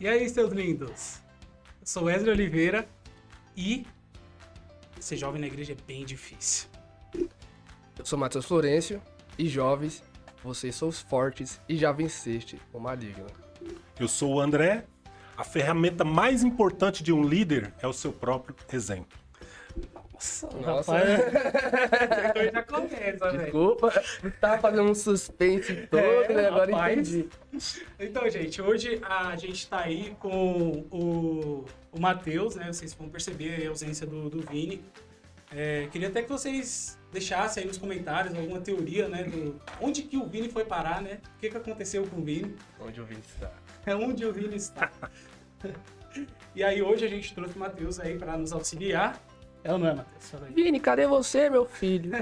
E aí, seus lindos? Eu sou Wesley Oliveira e ser jovem na igreja é bem difícil. Eu sou Matheus Florencio e jovens, vocês são os fortes e já venceste o maligno. Eu sou o André. A ferramenta mais importante de um líder é o seu próprio exemplo. Nossa, Rapaz, já começa, velho. desculpa, tava fazendo um suspense todo, né? Agora rapaz. entendi. Então, gente, hoje a gente tá aí com o Matheus, né? Vocês vão perceber aí a ausência do Vini. Queria até que vocês deixassem aí nos comentários alguma teoria, né? Onde que o Vini foi parar, né? O que aconteceu com o Vini? Onde eu vim estar? Onde o Vini está. E aí hoje a gente trouxe o Matheus aí para nos auxiliar. É ou não é, Matheus? Fala aí. Vini, cadê você, meu filho?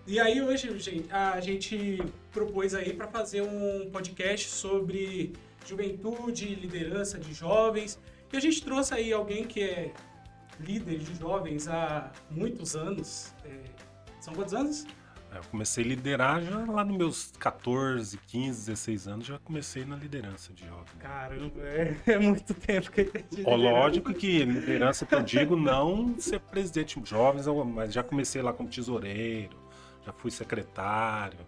E aí hoje, gente, a gente propôs aí para fazer um podcast sobre juventude, liderança de jovens. E a gente trouxe aí alguém que é líder de jovens há muitos anos. São quantos anos? Eu comecei a liderar já lá nos meus 14, 15, 16 anos, já comecei na liderança de jovem. Caramba, é muito tempo que ele de Lógico que liderança que eu digo não ser presidente de jovens, mas já comecei lá como tesoureiro, já fui secretário,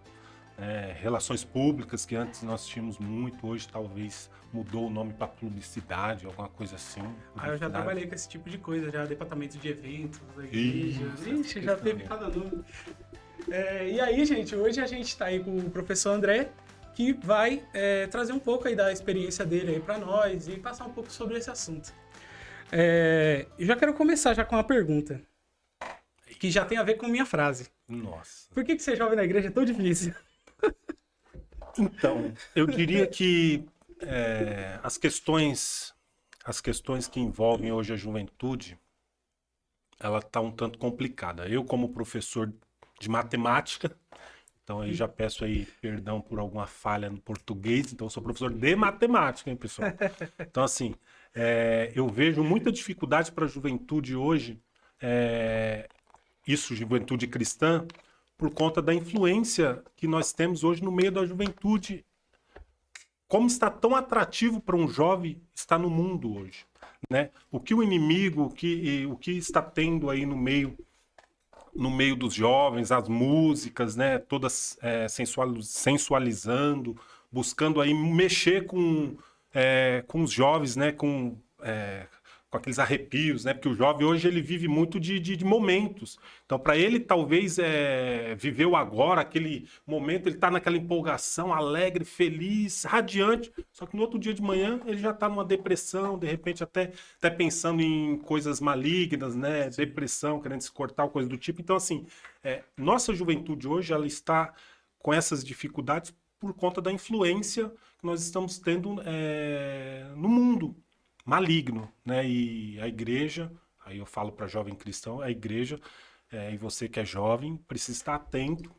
relações públicas, que antes nós tínhamos muito, hoje talvez mudou o nome para publicidade, alguma coisa assim. Eu já trabalhei com esse tipo de coisa, já departamento de eventos da igreja. Ixi, já teve cada nome. E aí, gente, hoje a gente está aí com o professor André, que vai trazer um pouco aí da experiência dele aí para nós e passar um pouco sobre esse assunto. Eu já quero começar já com uma pergunta, que já tem a ver com a minha frase. Nossa. Por que ser jovem na igreja é tão difícil? Então, eu diria que as questões que envolvem hoje a juventude, ela está um tanto complicada. Eu, como professor de matemática, então aí já peço aí perdão por alguma falha no português, então eu sou professor de matemática, hein, pessoal? Então, assim, eu vejo muita dificuldade para a juventude hoje, juventude cristã, por conta da influência que nós temos hoje no meio da juventude. Como está tão atrativo para um jovem estar no mundo hoje, né? O que o inimigo, o que está tendo aí no meio dos jovens, as músicas, né? Todas sensualizando, buscando aí mexer com os jovens, né? Com aqueles arrepios, né? Porque o jovem hoje ele vive muito de momentos. Então, para ele, talvez viver o agora, aquele momento, ele está naquela empolgação, alegre, feliz, radiante. Só que no outro dia de manhã ele já está numa depressão, de repente até pensando em coisas malignas, né? Depressão, querendo se cortar, coisa do tipo. Então, assim, nossa juventude hoje ela está com essas dificuldades por conta da influência que nós estamos tendo no mundo maligno, né? E a igreja, aí eu falo para jovem cristão, a igreja, e você que é jovem, precisa estar atento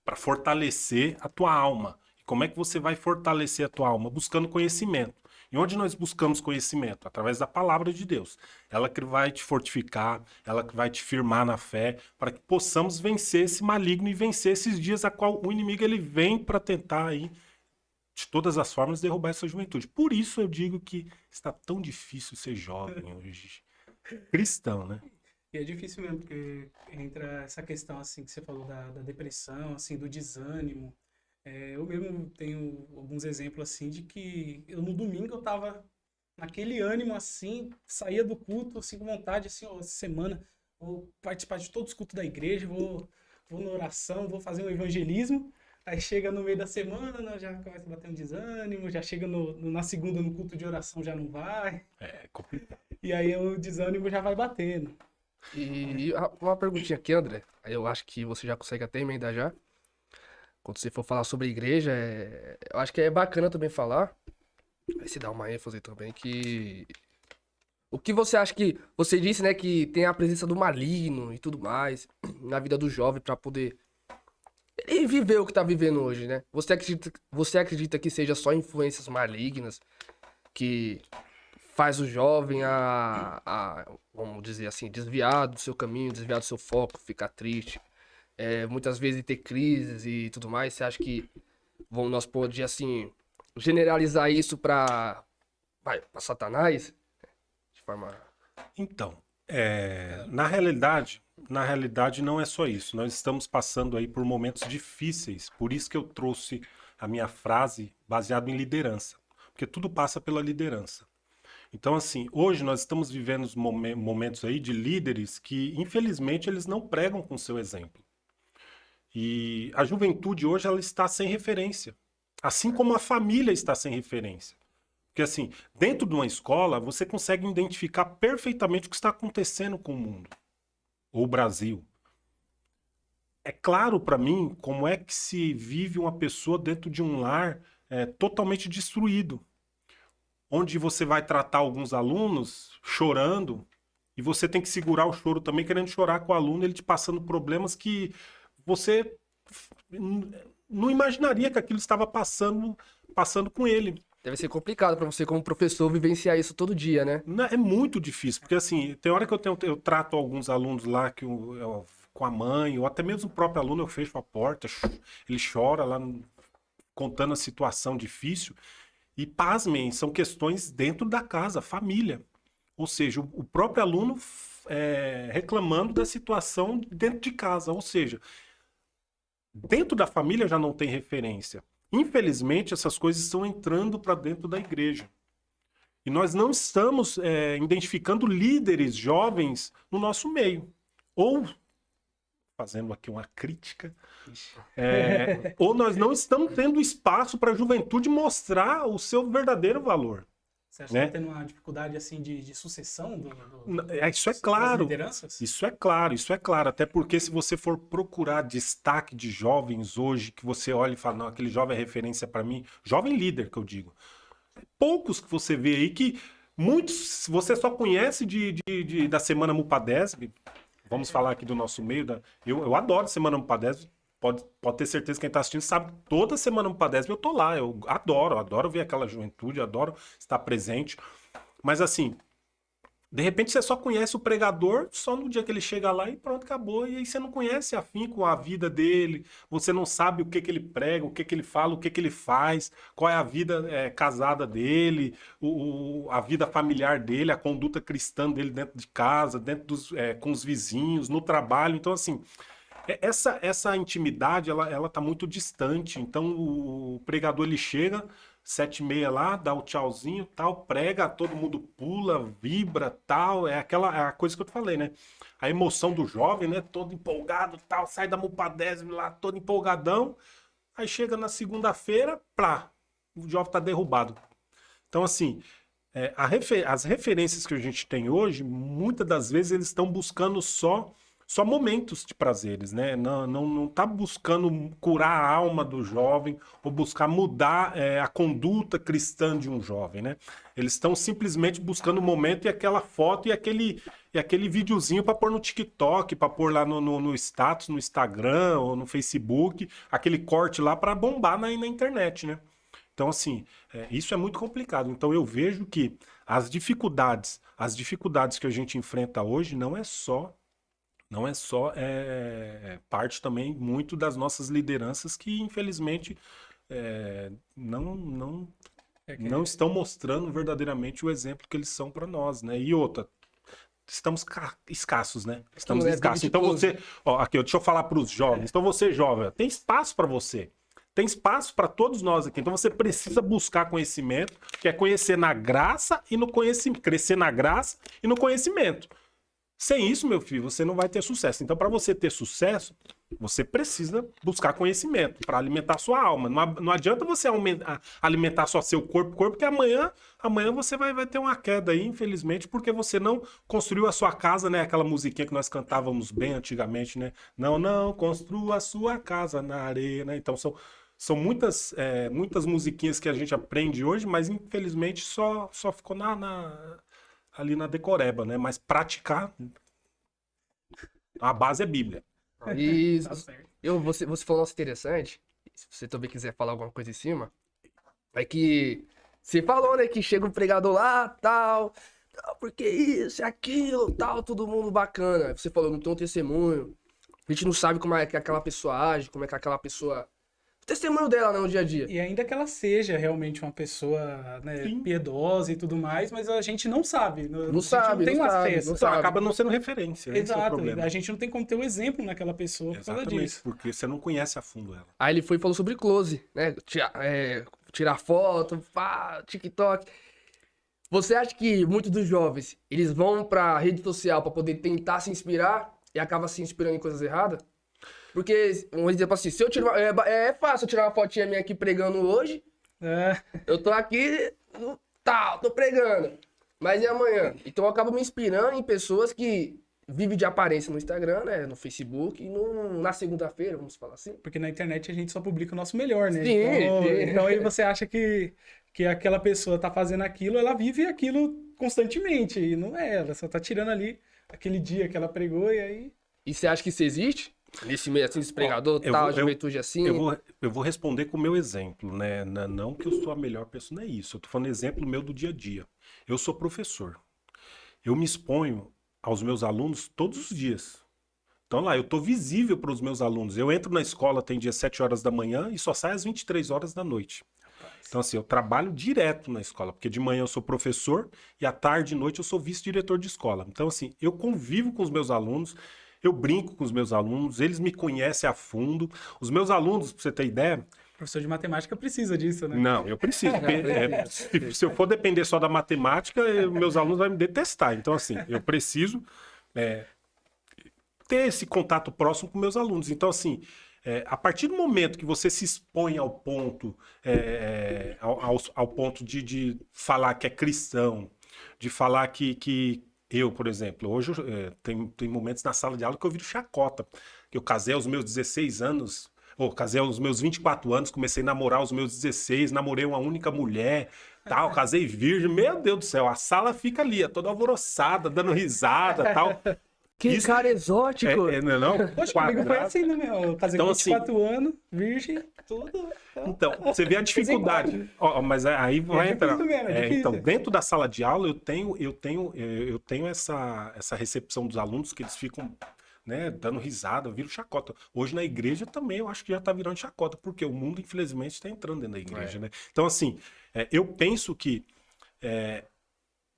para fortalecer a tua alma. E como é que você vai fortalecer a tua alma? Buscando conhecimento. E onde nós buscamos conhecimento? Através da palavra de Deus. Ela que vai te fortificar, ela que vai te firmar na fé, para que possamos vencer esse maligno e vencer esses dias a qual o inimigo ele vem para tentar aí de todas as formas, derrubar essa juventude. Por isso eu digo que está tão difícil ser jovem hoje. Cristão, né? E é difícil mesmo, porque entra essa questão, assim, que você falou da depressão, assim, do desânimo. Eu mesmo tenho alguns exemplos, assim, de que no domingo eu tava naquele ânimo, assim, saía do culto, assim, com vontade, assim, ó, essa semana vou participar de todos os cultos da igreja, vou na oração, vou fazer um evangelismo. Aí chega no meio da semana, já começa a bater um desânimo, já chega na segunda, no culto de oração, já não vai. É complicado. E aí o desânimo já vai batendo. E uma perguntinha aqui, André. Eu acho que você já consegue até emendar já. Quando você for falar sobre a igreja, eu acho que é bacana também falar. Aí se dá uma ênfase também que... O que você acha que... Você disse, né, que tem a presença do maligno e tudo mais na vida do jovem pra poder... E viver o que tá vivendo hoje, né? Você acredita que seja só influências malignas que faz o jovem vamos dizer assim, desviar do seu caminho, desviar do seu foco, ficar triste, muitas vezes ter crises e tudo mais? Você acha que nós podemos, assim, generalizar isso pra Satanás? De forma... Então, na realidade não é só isso. Nós estamos passando aí por momentos difíceis. Por isso que eu trouxe a minha frase baseada em liderança. Porque tudo passa pela liderança. Então, assim, hoje nós estamos vivendo momentos aí de líderes que, infelizmente, eles não pregam com seu exemplo. E a juventude hoje ela está sem referência. Assim como a família está sem referência. Porque assim, dentro de uma escola, você consegue identificar perfeitamente o que está acontecendo com o mundo. Ou o Brasil. É claro para mim como é que se vive uma pessoa dentro de um lar totalmente destruído. Onde você vai tratar alguns alunos chorando e você tem que segurar o choro também, querendo chorar com o aluno, ele te passando problemas que você não imaginaria que aquilo estava passando com ele. Deve ser complicado pra você, como professor, vivenciar isso todo dia, né? É muito difícil, porque assim, tem hora que eu trato alguns alunos lá que com a mãe, ou até mesmo o próprio aluno, eu fecho a porta, ele chora lá contando a situação difícil, e pasmem, são questões dentro da casa, família. Ou seja, o próprio aluno reclamando da situação dentro de casa, ou seja, dentro da família já não tem referência. Infelizmente, essas coisas estão entrando para dentro da igreja. E nós não estamos identificando líderes jovens no nosso meio. Ou, fazendo aqui uma crítica, ou nós não estamos tendo espaço para a juventude mostrar o seu verdadeiro valor. Você acha que está tendo uma dificuldade assim de sucessão Isso é claro. das lideranças? Isso é claro, isso é claro. Até porque se você for procurar destaque de jovens hoje, que você olha e fala, não, aquele jovem é referência para mim, jovem líder que eu digo. Poucos que você vê aí que muitos você só conhece da Semana Mupadesb. Vamos falar aqui do nosso meio. Eu adoro Semana Mupadesb. Pode ter certeza que quem está assistindo sabe que toda Semana Mupadesb eu tô lá. Eu adoro ver aquela juventude, adoro estar presente. Mas assim, de repente você só conhece o pregador só no dia que ele chega lá e pronto, acabou. E aí você não conhece afinco a vida dele, você não sabe o que ele prega, o que ele fala, o que ele faz, qual é a vida casada dele, a vida familiar dele, a conduta cristã dele dentro de casa, com os vizinhos, no trabalho. Então assim, essa intimidade, ela tá muito distante. Então o pregador ele chega 7h30 lá, dá o tchauzinho, tal, prega, todo mundo pula, vibra, tal, é a coisa que eu te falei, né? A emoção do jovem, né? Todo empolgado, tal, sai da Mupadesb lá, todo empolgadão, aí chega na segunda-feira, o jovem tá derrubado. Então, assim, as referências que a gente tem hoje, muitas das vezes eles estão buscando só momentos de prazeres, né? Não tá buscando curar a alma do jovem ou buscar mudar a conduta cristã de um jovem, né? Eles estão simplesmente buscando o momento e aquela foto e aquele videozinho para pôr no TikTok, para pôr lá no status, no Instagram ou no Facebook, aquele corte lá para bombar na internet, né? Então, assim, isso é muito complicado. Então, eu vejo que as dificuldades que a gente enfrenta hoje não é só parte também muito das nossas lideranças que, infelizmente, não estão mostrando verdadeiramente o exemplo que eles são para nós, né? E outra, estamos escassos, né? Estamos escassos. Então você, aqui, deixa eu falar para os jovens. Então você, jovem, tem espaço para você. Tem espaço para todos nós aqui. Então você precisa buscar conhecimento, que é conhecer na graça e no conhecimento, crescer na graça e no conhecimento. Sem isso, meu filho, você não vai ter sucesso. Então, para você ter sucesso, você precisa buscar conhecimento para alimentar sua alma. Não adianta você alimentar só seu corpo, porque amanhã você vai ter uma queda aí, infelizmente, porque você não construiu a sua casa, né? Aquela musiquinha que nós cantávamos bem antigamente, né? Não construa a sua casa na areia, né? Então, são muitas musiquinhas que a gente aprende hoje, mas infelizmente só ficou ali na decoreba, né? Mas praticar, a base é Bíblia. E Tá certo. você falou um negócio interessante, se você também quiser falar alguma coisa em cima, é que você falou, né, que chega um pregador lá, tal, porque isso, aquilo, tal, todo mundo bacana. Você falou, não tem um testemunho, a gente não sabe como é que aquela pessoa age, como é que aquela pessoa testemunho dela, né, no dia a dia. E ainda que ela seja realmente uma pessoa, né, Sim. piedosa e tudo mais, mas a gente não sabe. A Não gente sabe, não tem não um sabe, acesso. não Então, sabe. acaba não sendo referência, esse é o Exato. problema. A gente não tem como ter um exemplo naquela pessoa por causa Exatamente, disso. porque você não conhece a fundo ela. Aí ele foi e falou sobre close, né? Tirar foto, pá, TikTok. Você acha que muitos dos jovens, eles vão pra rede social pra poder tentar se inspirar e acaba se inspirando em coisas erradas? Porque, vamos dizer assim, se eu tirar, é fácil eu tirar uma fotinha minha aqui pregando hoje, É, eu tô aqui, tô pregando. Mas e amanhã? Então eu acabo me inspirando em pessoas que vivem de aparência no Instagram, né? No Facebook e na segunda-feira, vamos falar assim. porque na internet a gente só publica o nosso melhor, né? Sim, então, sim. então aí você acha que aquela pessoa tá fazendo aquilo, ela vive aquilo constantemente. E não é, ela só tá tirando ali aquele dia que ela pregou e aí. E você acha que isso existe? Nesse meio assim, esse pregador, eu tal, vou- juventude assim? Eu vou responder com o meu exemplo, né? Não que eu sou a melhor pessoa, não é isso. Eu tô falando exemplo meu do dia a dia. Eu sou professor. Eu me exponho aos meus alunos todos os dias. Então lá, eu tô visível para os meus alunos. Eu entro na escola, tem dia 7 horas da manhã e só saio às 23 horas da noite. Então, assim, eu trabalho direto na escola, porque de manhã eu sou professor e à tarde e noite eu sou vice-diretor de escola. Então, assim, eu convivo com os meus alunos, eu brinco com os meus alunos, eles me conhecem a fundo. Os meus alunos, pra você ter ideia, Professor de matemática precisa disso, né? não, eu preciso. Porque, se eu for depender só da matemática, meus alunos vão me detestar. Então, assim, eu preciso ter esse contato próximo com meus alunos. Então, assim, a partir do momento que você se expõe ao ponto, ao ponto de falar que é cristão, de falar que eu, por exemplo, hoje tem momentos na sala de aula que eu viro chacota. Eu casei aos meus 16 anos, ou casei aos meus 24 anos, comecei a namorar aos meus 16, namorei uma única mulher, tal, casei virgem. Meu Deus do céu, a sala fica ali, toda alvoroçada, dando risada, tal. Que Isso- cara exótico! Não é não? Poxa, comigo foi Quadrado. assim, né, meu? Eu casei com Então, 24 anos, virgem, tudo. Então, você vê a dificuldade. Ó, mas aí vai entrar. difícil mesmo, é difícil. Então, dentro da sala de aula, eu tenho essa recepção dos alunos que eles ficam, né, dando risada, eu viro chacota. Hoje na igreja também eu acho que já tá virando chacota, porque o mundo, infelizmente, está entrando dentro da igreja, né? Então, assim, eu penso que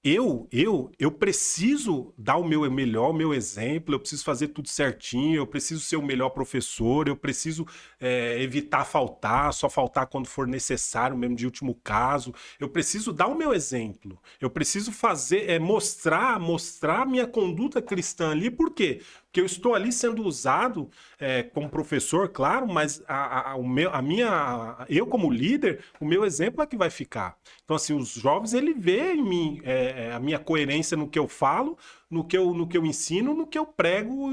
eu preciso dar o meu melhor, o meu exemplo, eu preciso fazer tudo certinho, eu preciso ser o melhor professor, eu preciso evitar faltar, só faltar quando for necessário, mesmo de último caso. Eu preciso dar o meu exemplo, eu preciso fazer, mostrar a minha conduta cristã ali, por quê? Porque eu estou ali sendo usado como professor, claro, mas eu como líder, o meu exemplo é que vai ficar. Então, assim, os jovens, ele vê em mim a minha coerência no que eu falo, no que eu ensino, no que eu prego,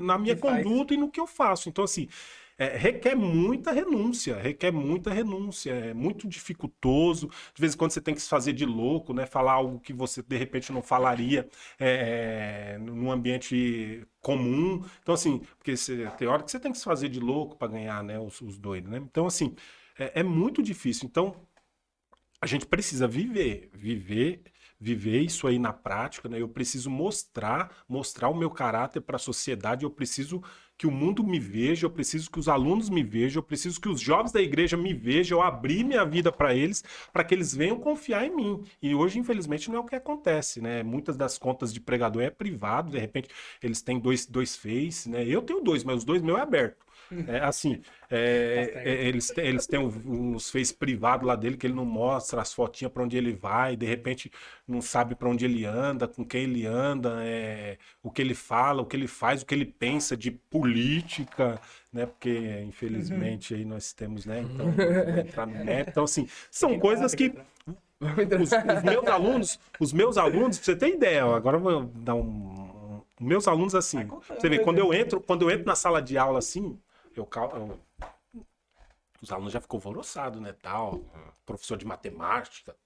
na minha conduta e no que eu faço. Então, assim, requer muita renúncia, é muito dificultoso. De vez em quando você tem que se fazer de louco, né? Falar algo que você, de repente, não falaria num ambiente comum. Então, assim, porque tem hora que você tem que se fazer de louco para ganhar, né, os doidos, né? Então, assim, é muito difícil. Então, a gente precisa viver isso aí na prática, né? Eu preciso mostrar o meu caráter para a sociedade, eu preciso que o mundo me veja, eu preciso que os alunos me vejam, eu preciso que os jovens da igreja me vejam, eu abrir minha vida para eles, para que eles venham confiar em mim. E hoje, infelizmente, não é o que acontece, né? Muitas das contas de pregador é privado, de repente eles têm dois Face, né? Eu tenho dois, mas os dois meus é aberto. Assim, eles têm uns Face privados lá dele que ele não mostra as fotinhas para onde ele vai, de repente não sabe para onde ele anda, com quem ele anda, o que ele fala, o que ele faz, o que ele pensa de política, né? Porque infelizmente aí nós temos, né? Então, entrar no mérito. Então, assim, são coisas que os meus alunos, pra você ter ideia, agora eu vou dar meus alunos assim, você vê, quando eu entro na sala de aula assim, os alunos já ficam alvoroçados, né, tal, professor de matemática,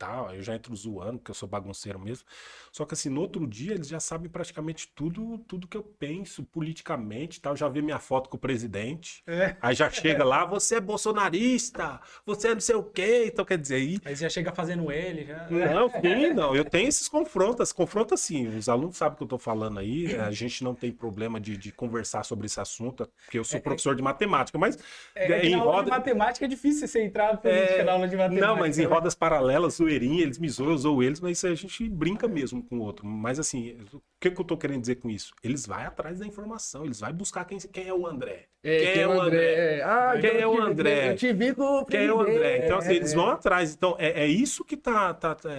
tal, aí eu já entro zoando, porque eu sou bagunceiro mesmo. Só que assim, no outro dia eles já sabem praticamente tudo que eu penso politicamente, tal. Já vi minha foto com o presidente. É. Aí já chega lá, você é bolsonarista, você é não sei o quê. Então quer dizer, aí Aí já chega fazendo L, já. não, sim, não. Eu tenho esses confrontos assim. Os alunos sabem o que eu tô falando aí. A gente não tem problema de conversar sobre esse assunto, porque eu sou professor de matemática, mas É que em na aula de roda. matemática é difícil você entrar na política na aula de matemática. Não, mas em né? rodas paralelas, zoeirinha, eles me zoam, eu zoo eles, mas isso aí a gente brinca mesmo com o outro. Mas assim, o que eu tô querendo dizer com isso? Eles vão atrás da informação, eles vão buscar quem é o André. Quem é o André? Ah, Quem então é o André? Eu te vi com o Quem é o André? presidente. Então, assim, eles vão atrás. Então, é isso que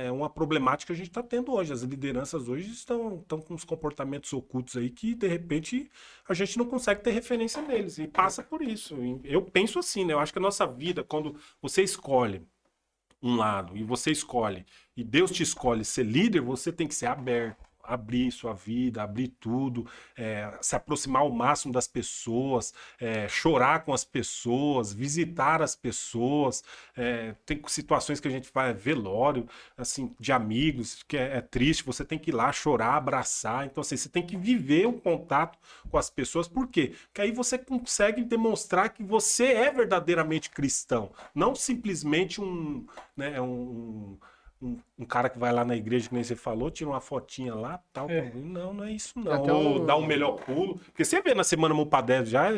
é uma problemática que a gente está tendo hoje. As lideranças hoje estão com uns comportamentos ocultos aí que, de repente, a gente não consegue ter referência neles. E passa por isso. Eu penso assim, né? Eu acho que a nossa vida, quando você escolhe um lado e você escolhe, e Deus te escolhe ser líder, você tem que ser aberto. Abrir sua vida, abrir tudo, se aproximar ao máximo das pessoas, chorar com as pessoas, visitar as pessoas. Tem situações que a gente vai velório, assim, de amigos, que é triste, você tem que ir lá chorar, abraçar. Então, assim, você tem que viver o contato com as pessoas. Por quê? Porque aí você consegue demonstrar que você é verdadeiramente cristão, não simplesmente né, um cara que vai lá na igreja, que nem você falou, tira uma fotinha lá, tal. Não é isso não. Até Ou dá um melhor pulo. Porque você vê na Semana Mupadés já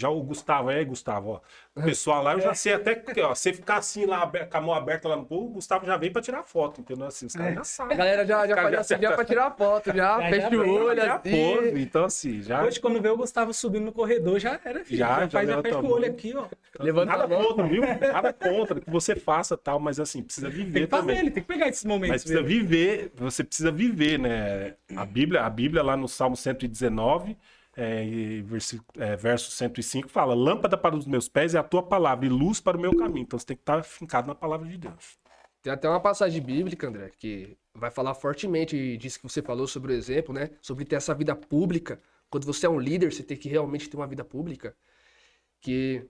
o Gustavo, Gustavo, ó. O pessoal lá, eu já sei até que, ó, você ficar assim lá, com a mão aberta lá no pulo, o Gustavo já vem pra tirar foto, entendeu? Assim, os caras já A sabem. galera já faz assim, já pra tirar foto, já fecha o olho Já assim. pôs, então assim, já... Hoje, quando vê o Gustavo subindo no corredor, já era, filho. Já Já levanta fecha a o mão. olho aqui, ó. Levanta a Nada mão. contra, viu? Nada contra que você faça tal, mas assim, precisa Tem viver que fazer também. ele, tem que pegar esses momentos. Mas precisa mesmo. viver, você precisa viver, né? A Bíblia lá no Salmo 119, verso 105, fala: lâmpada para os meus pés é a tua palavra e luz para o meu caminho. Então você tem que estar fincado na palavra de Deus. Tem até uma passagem bíblica, André, que vai falar fortemente disso que você falou sobre o exemplo, né? Sobre ter essa vida pública. Quando você é um líder, você tem que realmente ter uma vida pública. Que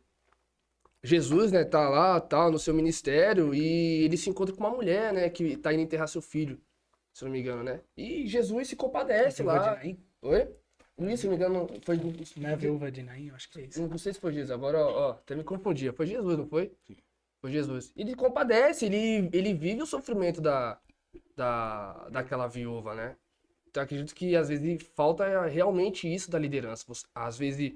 Jesus, né, tá lá, tal, no seu ministério, e ele se encontra com uma mulher, né, que tá indo enterrar seu filho, se não me engano, né? E Jesus se compadece Viúva de lá. Naim? Oi? Luiz, se não me engano, foi... Não é a viúva de Naim, eu acho que é isso. Não sei se foi Jesus, agora, ó, até me confundia. Foi Jesus, não foi? Foi Jesus. Ele compadece, ele vive o sofrimento daquela viúva, né? Então, acredito que às vezes falta realmente isso da liderança. Às vezes,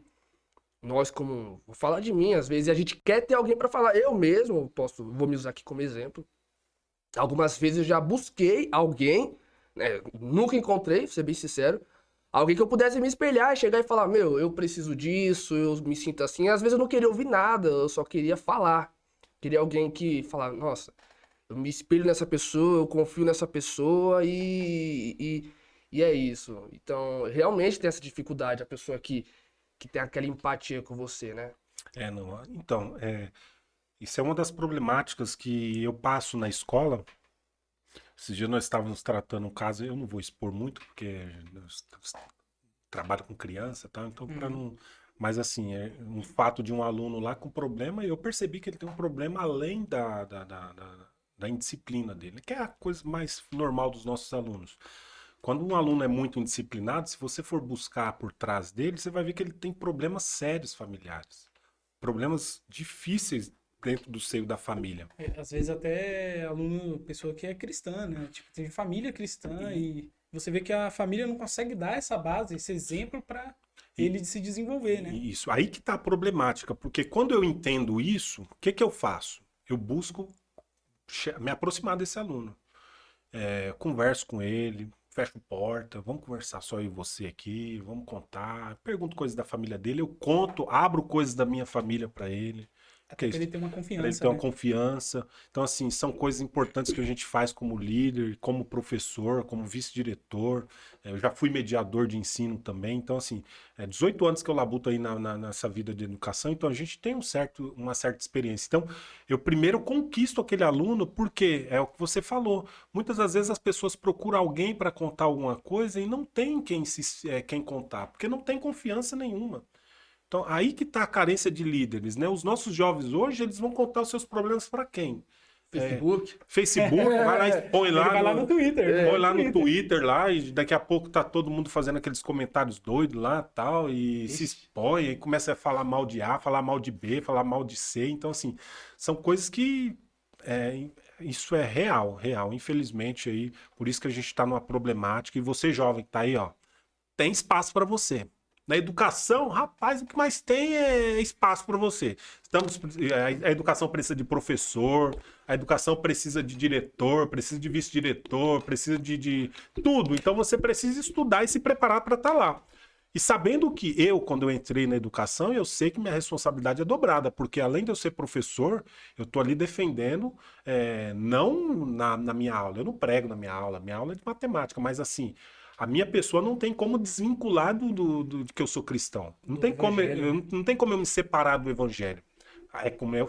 nós como... Vou falar de mim, às vezes a gente quer ter alguém pra falar. Eu mesmo, vou me usar aqui como exemplo. Algumas vezes eu já busquei alguém, né? Nunca encontrei, pra ser bem sincero. Alguém que eu pudesse me espelhar e chegar e falar, meu, eu preciso disso, eu me sinto assim. Às vezes eu não queria ouvir nada, eu só queria falar. Queria alguém que falar, nossa, eu me espelho nessa pessoa, eu confio nessa pessoa e é isso. Então, realmente tem essa dificuldade, a pessoa que tem aquela empatia com você, né? Não. Então, isso é uma das problemáticas que eu passo na escola. Esses dias nós estávamos tratando um caso, eu não vou expor muito, porque nós trabalho com criança, tá? Então, para não. Mas, assim, é um fato de um aluno lá com problema, e eu percebi que ele tem um problema além da indisciplina dele, que é a coisa mais normal dos nossos alunos. Quando um aluno é muito indisciplinado, se você for buscar por trás dele, você vai ver que ele tem problemas sérios familiares, problemas difíceis dentro do seio da família. Às vezes até aluno, pessoa que é cristã, né? Tipo, tem família cristã e você vê que a família não consegue dar essa base, esse exemplo para ele se desenvolver, né? Isso, aí que tá a problemática, porque quando eu entendo isso, o que eu faço? Eu busco me aproximar desse aluno. Converso com ele, fecho porta, vamos conversar só eu e você aqui, vamos contar, pergunto coisas da família dele, eu conto, abro coisas da minha família para ele. Até Que pra é ele ter uma Para ele confiança, ter uma né? confiança. Então, assim, são coisas importantes que a gente faz como líder, como professor, como vice-diretor. Eu já fui mediador de ensino também. Então, assim, 18 anos que eu labuto aí nessa vida de educação, então a gente tem uma certa experiência. Então, eu primeiro conquisto aquele aluno, porque é o que você falou. Muitas das vezes as pessoas procuram alguém para contar alguma coisa e não tem quem contar, porque não tem confiança nenhuma. Então, aí que está a carência de líderes, né? Os nossos jovens hoje, eles vão contar os seus problemas para quem? Facebook. vai lá e põe Ele vai lá no Twitter. põe lá no Twitter lá, e daqui a pouco tá todo mundo fazendo aqueles comentários doidos lá tal, e se expõe, e começa a falar mal de A, falar mal de B, falar mal de C. Então, assim, são coisas que isso é real. Infelizmente, aí, por isso que a gente tá numa problemática, e você, jovem, que tá aí, ó, tem espaço para você. Na educação, rapaz, o que mais tem é espaço para você. A educação precisa de professor, a educação precisa de diretor, precisa de vice-diretor, precisa de tudo. Então você precisa estudar e se preparar para estar lá. E sabendo que quando eu entrei na educação, eu sei que minha responsabilidade é dobrada, porque além de eu ser professor, eu estou ali defendendo, não na minha aula, eu não prego na minha aula é de matemática, mas assim, a minha pessoa não tem como desvincular do que eu sou cristão. Não tem como eu me separar do evangelho. É como eu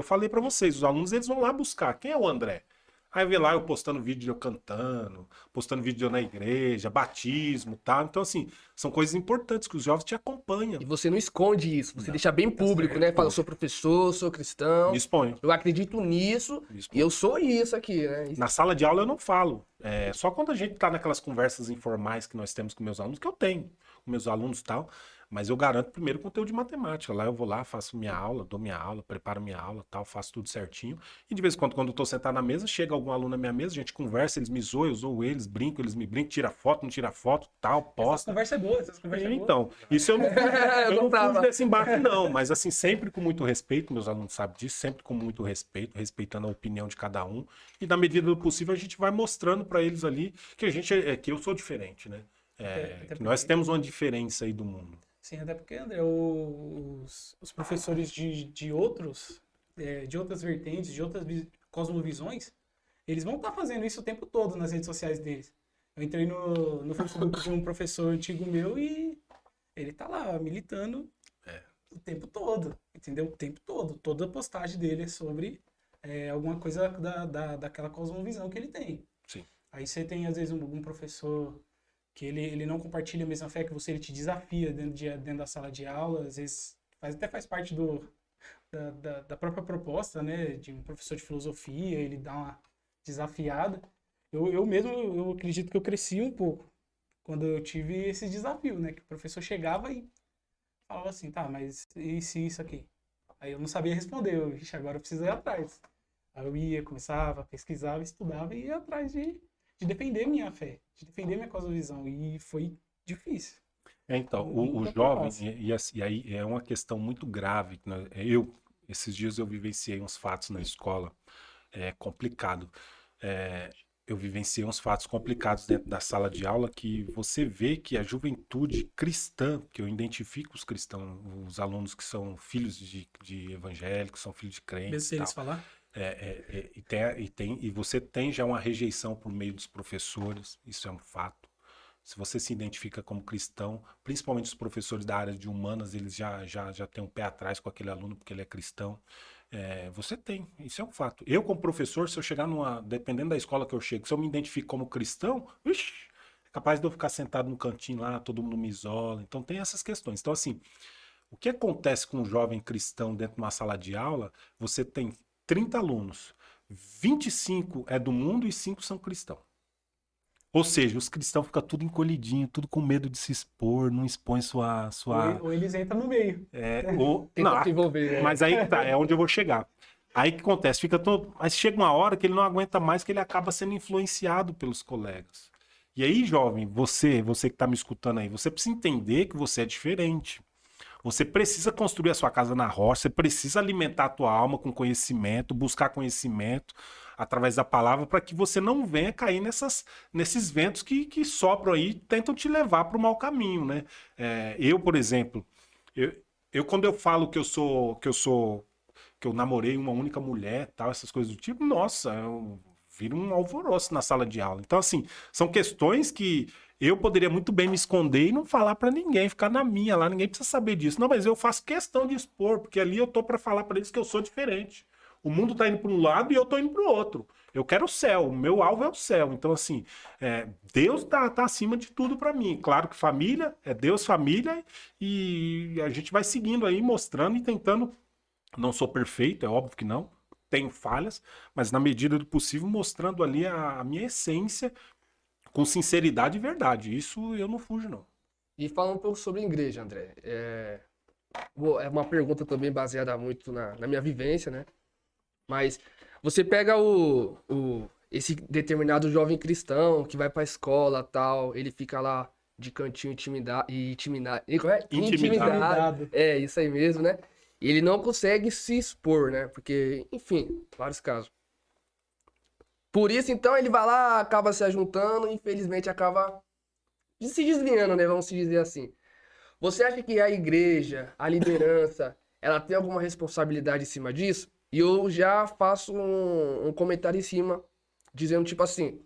falei para vocês, os alunos eles vão lá buscar. Quem é o André? Aí vê lá eu postando vídeo de eu cantando, postando vídeo de eu na igreja, batismo, tá? Então assim, são coisas importantes que os jovens te acompanham. E você não esconde isso, você deixa bem público, né? Fala, eu sou professor, sou cristão. Me exponho. Eu acredito nisso e eu sou isso aqui, né? Na sala de aula eu não falo. Só quando a gente tá naquelas conversas informais que nós temos com meus alunos, que eu tenho com meus alunos e tal, mas eu garanto primeiro conteúdo de matemática. Lá eu vou lá, faço minha aula, dou minha aula, preparo minha aula, tal, faço tudo certinho. E de vez em quando eu tô sentado na mesa, chega algum aluno na minha mesa, a gente conversa, eles me zoam, eu zoo eles, brinco, eles me brincam, tira foto, não tira foto, tal, posta. Essas conversas é boa. Então, isso eu não fujo desse embate não, mas assim, sempre com muito respeito, meus alunos sabem disso, sempre com muito respeito, respeitando a opinião de cada um. E na medida do possível a gente vai mostrando para eles ali que que eu sou diferente, né? Que nós temos uma diferença aí do mundo. Sim, até porque, André, os professores de outras vertentes, de outras cosmovisões, eles vão estar fazendo isso o tempo todo nas redes sociais deles. Eu entrei no Facebook de um professor antigo meu e ele tá lá militando o tempo todo, entendeu? O tempo todo. Toda a postagem dele é sobre alguma coisa daquela cosmovisão que ele tem. Sim. Aí você tem, às vezes, algum professor que ele não compartilha a mesma fé que você, ele te desafia dentro da sala de aula, às vezes até faz parte da própria proposta, né, de um professor de filosofia, ele dá uma desafiada. Eu mesmo, eu acredito que eu cresci um pouco quando eu tive esse desafio, né, que o professor chegava e falava assim, tá, mas e se isso aqui? Aí eu não sabia responder, agora eu preciso ir atrás. Aí eu ia, começava, pesquisava, estudava e ia atrás de defender minha fé, de defender minha cosmovisão. E foi difícil. Então, o jovem, e aí é uma questão muito grave. Né? Esses dias eu vivenciei uns fatos na escola, complicado. Eu vivenciei uns fatos complicados dentro da sala de aula que você vê que a juventude cristã, que eu identifico os cristãos, os alunos que são filhos de evangélicos, são filhos de crentes. Mesmo se eles falar? E você tem já uma rejeição por meio dos professores, isso é um fato. Se você se identifica como cristão, principalmente os professores da área de humanas, eles já têm um pé atrás com aquele aluno porque ele é cristão. Você tem, isso é um fato. Eu, como professor, se eu chegar dependendo da escola que eu chego, se eu me identifico como cristão, é capaz de eu ficar sentado no cantinho lá, todo mundo me isola. Então tem essas questões. Então, assim, o que acontece com um jovem cristão dentro de uma sala de aula, você tem 30 alunos, 25 é do mundo e 5 são cristãos. Ou seja, os cristãos ficam tudo encolhidinho, tudo com medo de se expor, não expõe sua... Ou eles entram no meio. Tenta se envolver. Mas aí que tá, é onde eu vou chegar. Aí que acontece, mas chega uma hora que ele não aguenta mais, que ele acaba sendo influenciado pelos colegas. E aí, jovem, você que tá me escutando aí, você precisa entender que você é diferente. Você precisa construir a sua casa na rocha, você precisa alimentar a tua alma com conhecimento, buscar conhecimento através da palavra para que você não venha cair nesses ventos que sopram aí e tentam te levar para o mau caminho, né? Eu, por exemplo, quando eu falo que eu namorei uma única mulher, tal, essas coisas do tipo, nossa, eu viro um alvoroço na sala de aula. Então, assim, são questões que eu poderia muito bem me esconder e não falar pra ninguém, ficar na minha lá, ninguém precisa saber disso. Não, mas eu faço questão de expor, porque ali eu tô pra falar pra eles que eu sou diferente. O mundo tá indo pra um lado e eu tô indo pro outro. Eu quero o céu, o meu alvo é o céu. Então, assim, Deus tá acima de tudo pra mim. Claro que família, é Deus, família, e a gente vai seguindo aí, mostrando e tentando. Não sou perfeito, é óbvio que não. tenho falhas, mas na medida do possível mostrando ali a minha essência com sinceridade e verdade. Isso eu não fujo, não. E falando um pouco sobre a igreja, André. É uma pergunta também baseada muito na minha vivência, né? Mas você pega esse determinado jovem cristão que vai pra escola tal, ele fica lá de cantinho intimidado. É, isso aí mesmo, né? E ele não consegue se expor, né? Porque, enfim, vários casos. Por isso, então, ele vai lá, acaba se ajuntando e, infelizmente, acaba se desviando, né? Vamos dizer assim. Você acha que a igreja, a liderança, ela tem alguma responsabilidade em cima disso? E eu já faço um comentário em cima, dizendo tipo assim,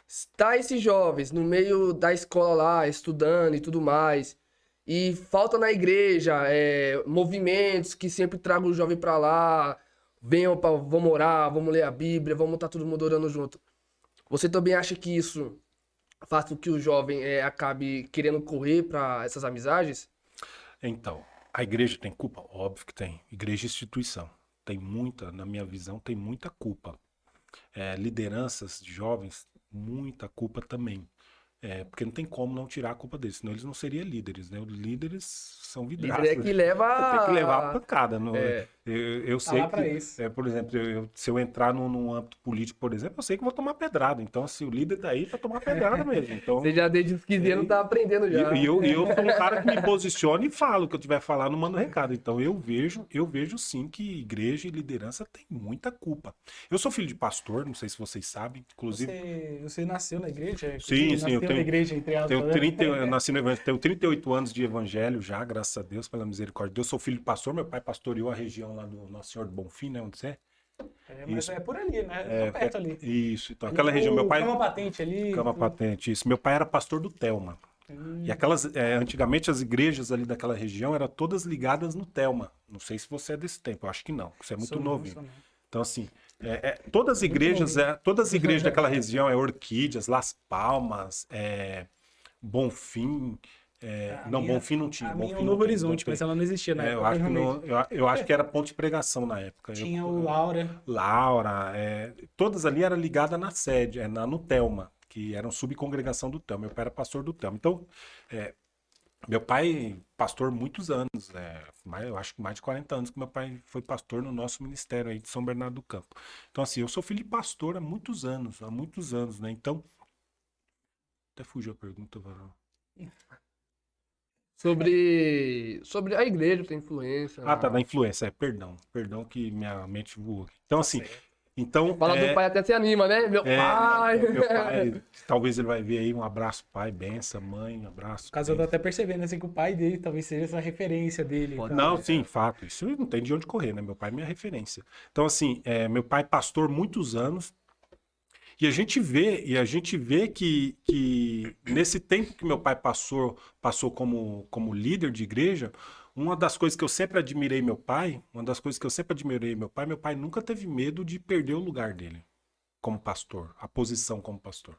está esses jovens no meio da escola lá, estudando e tudo mais, e falta na igreja movimentos que sempre tragam o jovem pra lá, vamos orar, vamos ler a Bíblia, vamos estar todo mundo orando junto. Você também acha que isso faz com que o jovem acabe querendo correr para essas amizades? Então, a igreja tem culpa? Óbvio que tem. Igreja é instituição. Tem muita, na minha visão, tem muita culpa. Lideranças de jovens, muita culpa também. Porque não tem como não tirar a culpa deles, senão eles não seriam líderes, né? Os líderes são vidraços. Líder é que leva... Tem que levar a pancada. Eu sei lá pra que, isso. por exemplo, se eu entrar num âmbito político, por exemplo, eu sei que eu vou tomar pedrada. Então, assim, o líder tá aí pra tomar pedrada mesmo. Então, Você já desde os 15 anos tá aprendendo já. E eu sou um cara que me posiciona e falo o que eu tiver a falar, não mando recado. Então eu vejo sim que igreja e liderança tem muita culpa. Eu sou filho de pastor, não sei se vocês sabem, inclusive. Você nasceu na igreja? Sim, Eu tenho. na igreja, entre aspas, Eu nasci no evangelho, tenho 38 anos de evangelho já, graças a Deus, pela misericórdia de Deus. Sou filho de pastor, meu pai pastoreou a região lá do Nosso Senhor do Bonfim, né? Onde você é? Mas Isso. é por ali, né? Tô perto ali. Isso, então aquela região, meu pai... Cama Patente ali. Cama Patente, isso. Meu pai era pastor do Telma. E antigamente as igrejas ali daquela região eram todas ligadas no Telma. Não sei se você é desse tempo, eu acho que não, você é muito novinho. Então, assim, todas as igrejas daquela região, Orquídeas, Las Palmas, Bonfim. Bonfim não tinha. A Bonfim minha é o Novo Horizonte, mas ela não existia na época. Eu acho que era Ponte de Pregação na época. Tinha o Laura. Todas ali eram ligadas na sede, no Telma, que era uma subcongregação do Telma. Meu pai era pastor do Telma. Então, meu pai, pastor muitos anos, eu acho que mais de 40 anos que meu pai foi pastor no nosso ministério aí de São Bernardo do Campo. Então, assim, eu sou filho de pastor há muitos anos, né? Então, até fugiu a pergunta, Varão. Sobre a igreja, tem influência. Tá, da influência, perdão que minha mente voou. Então, assim, Fala do pai até se anima, né? Meu pai. Meu pai, talvez ele vai ver aí, um abraço pai, benção, mãe, um abraço. No caso, eu tô até percebendo, assim, que o pai dele talvez seja essa referência dele. Não, sim, fato, isso não tem de onde correr, né? Meu pai é minha referência. Então, assim, meu pai pastor muitos anos, e a gente vê que nesse tempo que meu pai passou como líder de igreja, uma das coisas que eu sempre admirei meu pai, meu pai nunca teve medo de perder o lugar dele como pastor, a posição como pastor.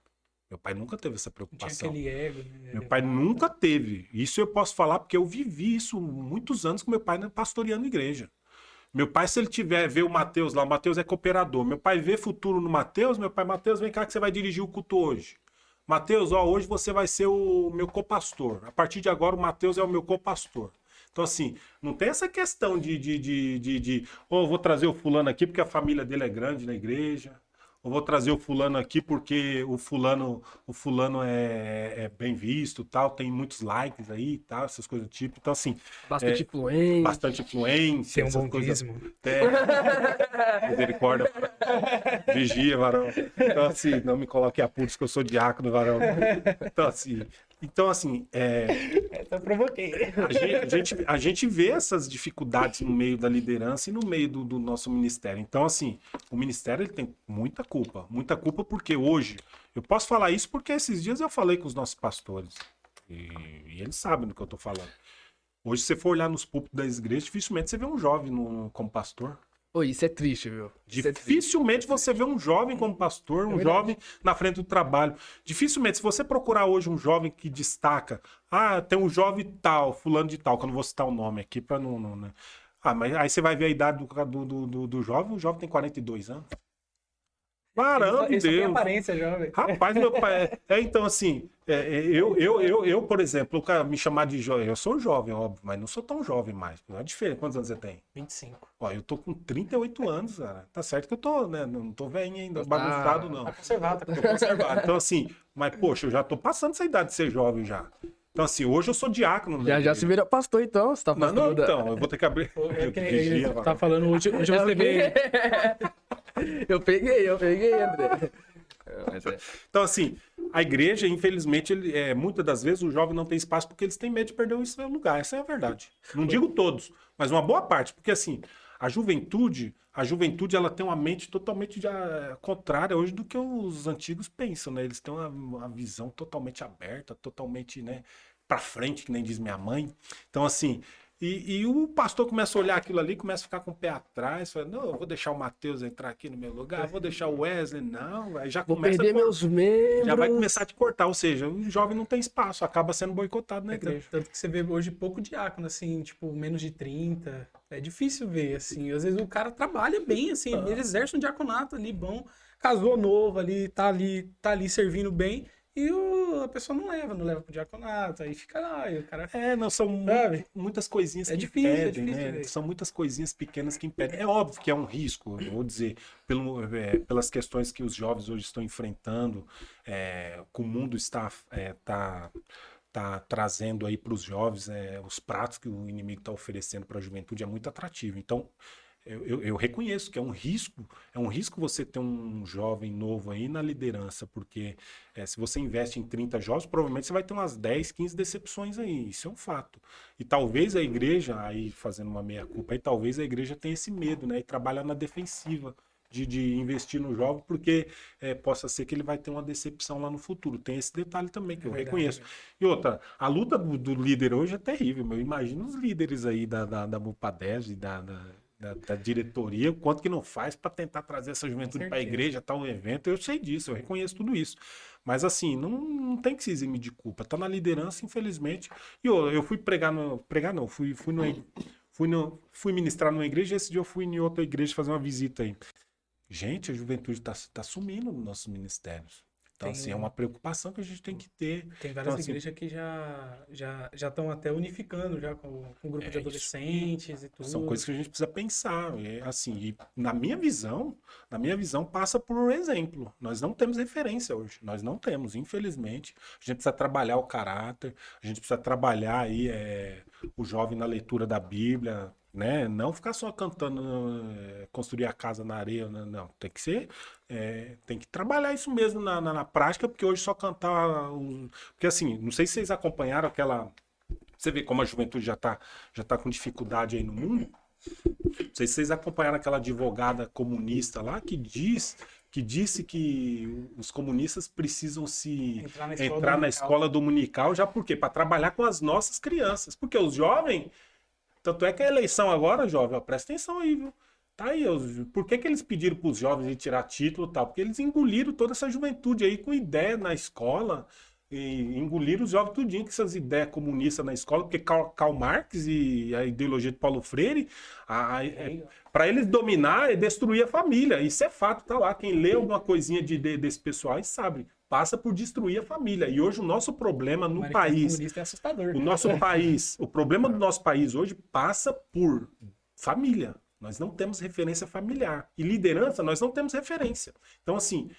Meu pai nunca teve essa preocupação. Tinha aquele ego, né? Meu pai nunca teve. Isso eu posso falar porque eu vivi isso muitos anos com meu pai pastoreando igreja. Meu pai, se ele ver o Mateus lá, o Mateus é cooperador. Meu pai vê futuro no Mateus, Mateus, vem cá que você vai dirigir o culto hoje. Mateus, hoje você vai ser o meu copastor. A partir de agora, o Mateus é o meu copastor. Então, assim, não tem essa questão vou trazer o fulano aqui porque a família dele é grande na igreja. Ou vou trazer o fulano aqui porque o fulano é bem visto, tal, tem muitos likes aí, tal, essas coisas do tipo. Então, assim... Bastante influência. Tem um bom dízimo. Misericórdia. Vigia, varão. Então, assim, não me coloque a putz que eu sou diácono, varão. Então, assim, Eu provoquei. a gente vê essas dificuldades no meio da liderança e no meio do nosso ministério. Então, assim, o ministério ele tem muita culpa porque hoje, eu posso falar isso porque esses dias eu falei com os nossos pastores e eles sabem do que eu tô falando. Hoje, se você for olhar nos púlpitos das igrejas, dificilmente você vê um jovem como pastor. Isso é triste, viu? Dificilmente você vê um jovem como pastor, um jovem na frente do trabalho. Dificilmente, se você procurar hoje um jovem que destaca, tem um jovem tal, fulano de tal, que eu não vou citar o nome aqui para não, né? Ah, mas aí você vai ver a idade do jovem, o jovem tem 42 anos. Caramba, Ele só tem Deus. aparência, jovem. Rapaz, meu pai. Então, assim, por exemplo, o cara me chamar de jovem. Eu sou jovem, óbvio, mas não sou tão jovem mais. Não é diferente. Quantos anos você tem? 25. Ó, eu tô com 38 anos, cara. Tá certo que eu tô, né? Não tô velho ainda, Tá- bagunçado, não. Tá conservado, tá Tô conservado. Então, assim, mas, poxa, eu já tô passando essa idade de ser jovem já. Então, assim, hoje eu sou diácono, né? Já se virou pastor, então. Você tá Não, afastando da- então, eu vou ter que abrir. É que Vigia, ele mano. tá falando hoje você vê. Eu peguei, André. Mas é. Então, assim, a igreja, infelizmente, muitas das vezes o jovem não tem espaço porque eles têm medo de perder o seu lugar. Essa é a verdade. Não digo todos, mas uma boa parte. Porque, assim, a juventude ela tem uma mente totalmente contrária hoje do que os antigos pensam, né? Eles têm uma visão totalmente aberta, totalmente, né, pra frente, que nem diz minha mãe. Então, assim, e o pastor começa a olhar aquilo ali, começa a ficar com o pé atrás, fala, não, eu vou deixar o Matheus entrar aqui no meu lugar, vou deixar o Wesley, não, aí já Vou começa perder meus membros. já vai começar a te cortar, ou seja, o jovem não tem espaço, acaba sendo boicotado na igreja. Tanto que você vê hoje pouco diácono, assim, tipo, menos de 30. É difícil ver, assim. Às vezes o cara trabalha bem, assim, ele exerce um diaconato ali bom, casou novo ali, tá ali servindo bem, e a pessoa não leva pro diaconato, aí fica lá, e o cara. Não, são Sabe? muitas coisinhas É que difícil, é impedem, difícil né? ver. São muitas coisinhas pequenas que impedem. É óbvio que é um risco, eu vou dizer, pelas questões que os jovens hoje estão enfrentando, que o mundo tá trazendo aí para os jovens, os pratos que o inimigo está oferecendo para a juventude é muito atrativo. Então, eu reconheço que é um risco você ter um jovem novo aí na liderança, porque se você investe em 30 jovens, provavelmente você vai ter umas 10, 15 decepções aí, isso é um fato. E talvez a igreja, aí fazendo uma meia-culpa, aí talvez a igreja tenha esse medo, né, e trabalha na defensiva. De investir no jovem, porque possa ser que ele vai ter uma decepção lá no futuro. Tem esse detalhe também, que eu Verdade, reconheço. E outra, a luta do líder hoje é terrível, meu. Imagina os líderes aí da Mupadez e da diretoria, o quanto que não faz para tentar trazer essa juventude para a certeza. igreja, tal evento. Eu sei disso, eu reconheço tudo isso. Mas assim, não tem que se eximir de culpa. Tá na liderança, infelizmente. E eu fui fui ministrar numa igreja, e esse dia eu fui em outra igreja fazer uma visita aí. Gente, a juventude tá sumindo nos nossos ministérios. Então, assim, é uma preocupação que a gente tem que ter. Tem várias Então, assim, igrejas que já estão até unificando já com um grupo de isso. adolescentes e tudo. São coisas que a gente precisa pensar. Assim, e na minha visão, passa por um exemplo. Nós não temos referência hoje. Nós não temos, infelizmente. A gente precisa trabalhar o caráter, a gente precisa trabalhar aí o jovem na leitura da Bíblia, né? Não ficar só cantando, construir a casa na areia, não. Tem que ser, tem que trabalhar isso mesmo na prática, porque hoje só cantar. Porque assim, não sei se vocês acompanharam aquela. Você vê como a juventude já tá com dificuldade aí no mundo. Não sei se vocês acompanharam aquela advogada comunista lá que disse que os comunistas precisam entrar na escola dominical já por quê? Para trabalhar com as nossas crianças. Porque os jovens, tanto é que a eleição agora, jovem, ó, presta atenção aí, viu? Tá aí, por que eles pediram para os jovens de tirar título e tal? Porque eles engoliram toda essa juventude aí com ideia na escola, e engoliram os jovens tudinho com essas ideias comunistas na escola, porque Karl Marx e a ideologia de Paulo Freire, para eles dominar é destruir a família. Isso é fato, tá lá. Quem lê alguma coisinha desse pessoal aí sabe. Passa por destruir a família. E hoje o nosso problema no país, comunista é assustador. o problema do nosso país hoje passa por família. Nós não temos referência familiar. E liderança, nós não temos referência. Então, assim,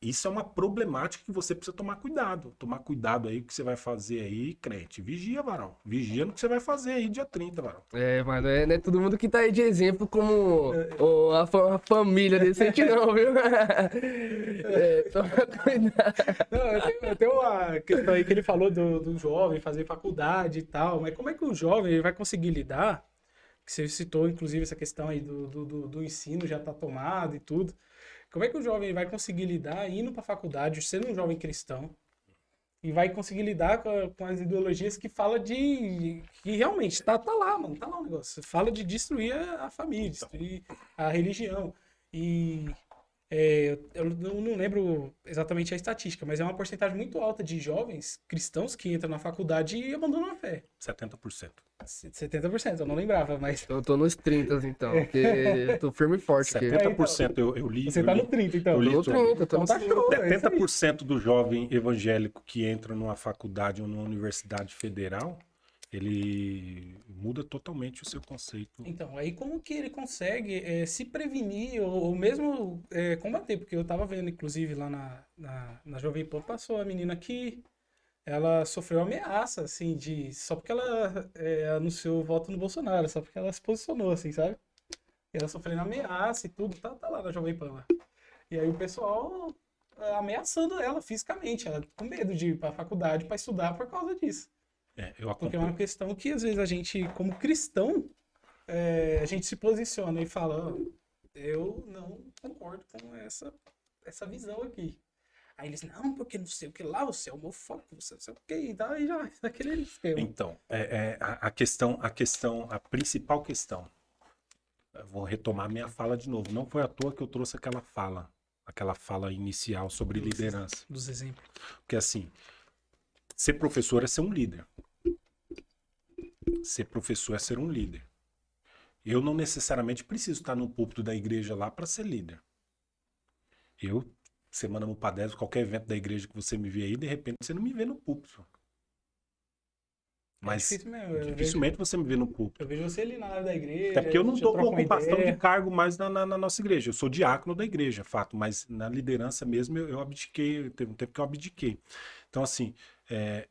isso é uma problemática que você precisa tomar cuidado. Tomar cuidado aí com o que você vai fazer aí, crente. Vigia, varão. Vigia no que você vai fazer aí dia 30, varão. Mas não é todo mundo que tá aí de exemplo como a família decente, não, viu? Toma cuidado. Não, tem uma questão aí que ele falou do jovem fazer faculdade e tal, mas como é que o jovem vai conseguir lidar? Que você citou, inclusive, essa questão aí do ensino já tá tomado e tudo. Como é que o jovem vai conseguir lidar indo para a faculdade, sendo um jovem cristão, e vai conseguir lidar com as ideologias que fala que realmente tá lá, mano, tá lá o negócio. Fala de destruir a família, destruir a religião. E Eu não lembro exatamente a estatística, mas é uma porcentagem muito alta de jovens cristãos que entram na faculdade e abandonam a fé. 70%. 70%, eu não lembrava, mas Eu tô nos 30, então, porque eu tô firme e forte aqui. 70% eu li. você tá no 30, então. eu li Tô no sobre 30, tô Então no tá 30. show, é isso aí. 70% do jovem evangélico que entra numa faculdade ou numa universidade federal, ele muda totalmente o seu conceito. Então, aí como que ele consegue se prevenir ou mesmo combater? Porque eu tava vendo, inclusive, lá na Jovem Pan, passou a menina que ela sofreu ameaça, assim, só porque ela anunciou o voto no Bolsonaro, só porque ela se posicionou, assim, sabe? E ela sofrendo ameaça e tudo, tá lá na Jovem Pan lá. E aí o pessoal ameaçando ela fisicamente, ela com medo de ir pra faculdade pra estudar por causa disso. Eu Porque é acompanho. uma questão que, às vezes, a gente, como cristão, a gente se posiciona e fala, "Ó, eu não concordo com essa visão aqui." Aí eles, não, porque não sei o que lá, você é homofóbico, você não sei o que, e daí já, daquele esquema. Então, a principal questão, eu vou retomar minha fala de novo. Não foi à toa que eu trouxe aquela fala inicial sobre liderança. Dos exemplos. Porque assim, ser professor é ser um líder. Ser professor é ser um líder. Eu não necessariamente preciso estar no púlpito da igreja lá para ser líder. Semana no Padre, qualquer evento da igreja que você me vê aí, de repente você não me vê no púlpito. Mas difícil mesmo, dificilmente você me vê no púlpito. eu vejo você ali na área da igreja. Até porque eu não já estou com troca uma ocupação ideia. de cargo mais na nossa igreja. Eu sou diácono da igreja, fato. Mas na liderança mesmo eu abdiquei. Teve um tempo que eu abdiquei. Então, assim,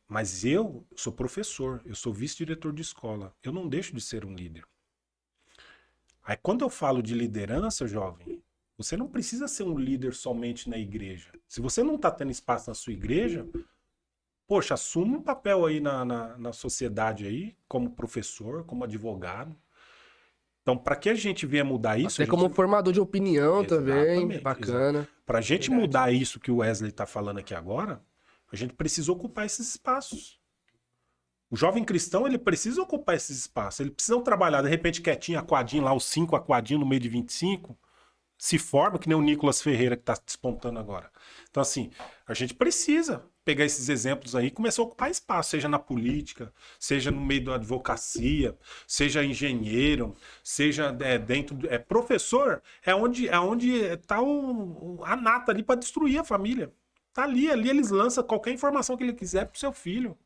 mas eu sou professor, eu sou vice-diretor de escola. Eu não deixo de ser um líder. Aí, quando eu falo de liderança, jovem, você não precisa ser um líder somente na igreja. Se você não está tendo espaço na sua igreja, poxa, assuma um papel aí na sociedade aí, como professor, como advogado. Então, para que a gente venha mudar isso... Até como formador de opinião também, Exatamente, bacana. Para a gente Verdade. mudar isso que o Wesley está falando aqui agora, a gente precisa ocupar esses espaços. O jovem cristão, ele precisa ocupar esses espaços. Ele precisa trabalhar, de repente, quietinho, aquadinho lá, os 5 aquadinho no meio de 25, se forma, que nem o Nicolas Ferreira que está despontando agora. Então, assim, a gente precisa pegar esses exemplos aí e começar a ocupar espaço, seja na política, seja no meio da advocacia, seja engenheiro, seja dentro... professor é onde está a nata ali para destruir a família. Tá ali eles lançam qualquer informação que ele quiser pro seu filho.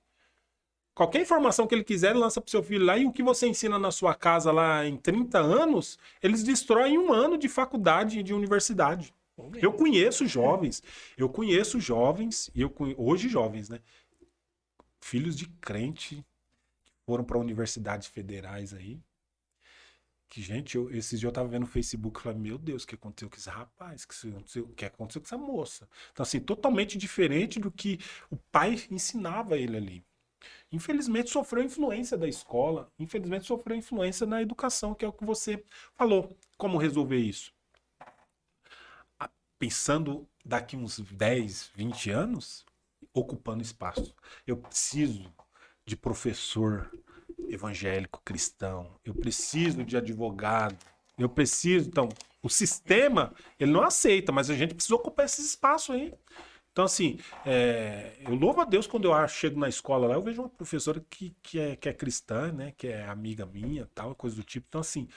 Qualquer informação que ele quiser, ele lança pro seu filho lá, e o que você ensina na sua casa lá em 30 anos, eles destroem 1 ano de faculdade e de universidade. Eu conheço jovens, hoje jovens, né? Filhos de crente que foram para universidades federais aí. Que, gente, esses dias eu tava vendo no Facebook e falei, meu Deus, o que aconteceu com esse rapaz? O que aconteceu com essa moça? Então, assim, totalmente diferente do que o pai ensinava ele ali. Infelizmente sofreu influência da escola, infelizmente sofreu influência na educação, que é o que você falou. Como resolver isso? Pensando daqui uns 10, 20 anos, ocupando espaço. Eu preciso de professor evangélico cristão, eu preciso de advogado, eu preciso... Então, o sistema, ele não aceita, mas a gente precisa ocupar esse espaço aí. Então, assim, eu louvo a Deus quando eu chego na escola lá, eu vejo uma professora que é cristã, né, que é amiga minha, tal, coisa do tipo. Então, assim,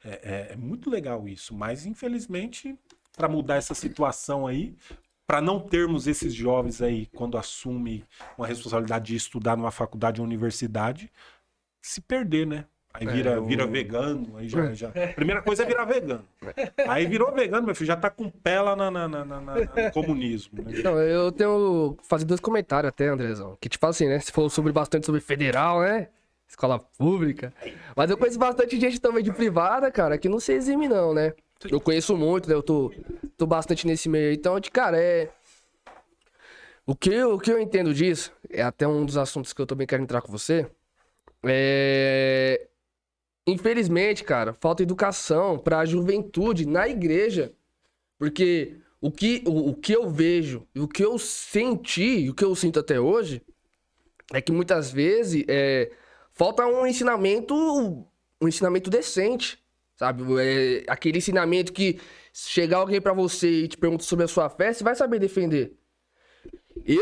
é muito legal isso, mas infelizmente, para mudar essa situação aí, para não termos esses jovens aí, quando assumem uma responsabilidade de estudar numa faculdade ou universidade, se perder, né? Aí vira vegano, aí já... Primeira coisa é virar vegano. Aí virou vegano, meu filho, já tá com pé lá no comunismo. Né? Não, eu tenho fazer 2 comentários até, Andrezão. Que tipo assim, né? Você falou bastante sobre federal, né? Escola pública. Mas eu conheço bastante gente também de privada, cara, que não se exime não, né? Eu conheço muito, né? Eu tô bastante nesse meio aí. Então, cara, O que eu entendo disso, é até um dos assuntos que eu também quero entrar com você, infelizmente, cara, falta educação pra juventude na igreja. Porque o que eu vejo, e o que eu senti, e o que eu sinto até hoje, é que muitas vezes falta um ensinamento decente. sabe? Aquele ensinamento que se chegar alguém pra você e te pergunta sobre a sua fé, você vai saber defender.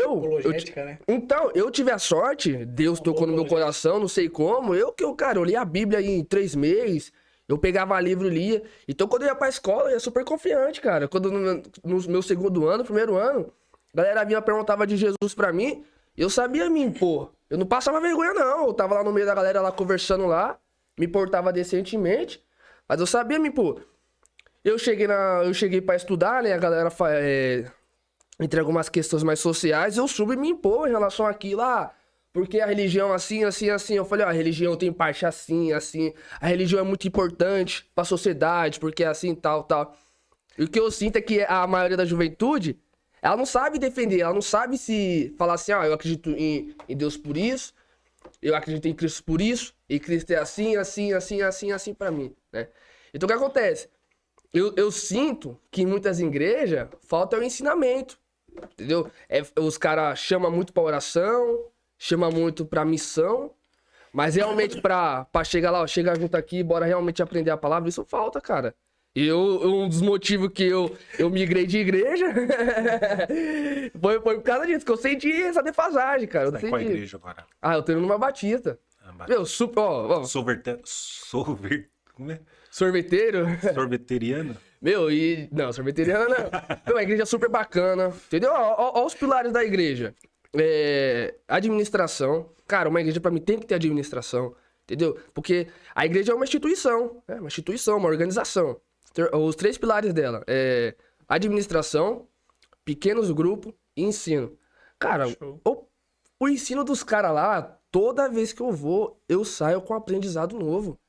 Apologética, né? Então, eu tive a sorte, Deus tocou no meu coração, não sei como, cara, eu li a Bíblia em 3 meses, eu pegava livro e lia. Então, quando eu ia pra escola, eu ia super confiante, cara. Quando no meu segundo ano, primeiro ano, a galera vinha e perguntava de Jesus pra mim, eu sabia me impor. Eu não passava vergonha, não. Eu tava lá no meio da galera, lá conversando lá, me portava decentemente, mas eu sabia me impor. Eu cheguei pra estudar, né, a galera... entre algumas questões mais sociais, eu soube me impor em relação àquilo, porque a religião assim, assim, assim. Eu falei, a religião tem parte assim, assim. A religião é muito importante pra sociedade, porque é assim, tal, tal. E o que eu sinto é que a maioria da juventude, ela não sabe defender, ela não sabe se falar assim, eu acredito em Deus por isso, eu acredito em Cristo por isso, e Cristo é assim, assim, assim, assim, assim pra mim, né? Então o que acontece? Eu sinto que em muitas igrejas falta o ensinamento. Entendeu? Os caras chamam muito pra oração, chamam muito pra missão, mas realmente pra chegar lá, chegar junto aqui, bora realmente aprender a palavra, isso falta, cara. Um dos motivos que eu migrei de igreja foi por causa disso, que eu senti essa defasagem, cara. Você tá em qual igreja agora? Eu tô indo numa Batista. Meu, super, Como é? Sorveteiro. Sorveteriano? Meu, não, sorveteriana não. Meu, a igreja é super bacana, entendeu? Ó os pilares da igreja. Administração. Cara, uma igreja pra mim tem que ter administração, entendeu? Porque a igreja é uma instituição, uma organização. Os 3 pilares dela administração, pequenos grupos e ensino. Cara, o ensino dos caras lá, toda vez que eu vou, eu saio com um aprendizado novo.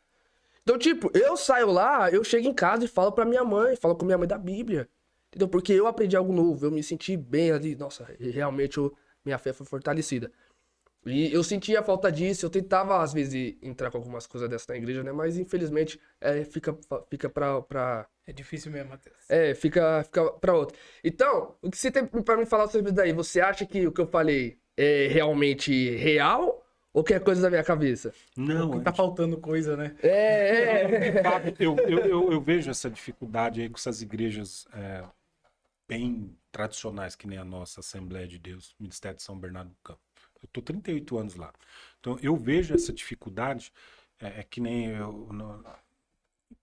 Então, tipo, eu saio lá, eu chego em casa e falo pra minha mãe, falo com minha mãe da Bíblia, entendeu? Porque eu aprendi algo novo, eu me senti bem ali, nossa, realmente minha fé foi fortalecida. E eu sentia a falta disso, eu tentava às vezes entrar com algumas coisas dessas na igreja, né? Mas infelizmente fica pra... É difícil mesmo, Matheus. Fica pra outra. Então, o que você tem pra me falar sobre isso daí? Você acha que o que eu falei é realmente real? Ou que é coisa da minha cabeça? Não, tá faltando coisa, né? Eu vejo essa dificuldade aí com essas igrejas bem tradicionais, que nem a nossa Assembleia de Deus, Ministério de São Bernardo do Campo. Eu tô 38 anos lá. Então, eu vejo essa dificuldade, que nem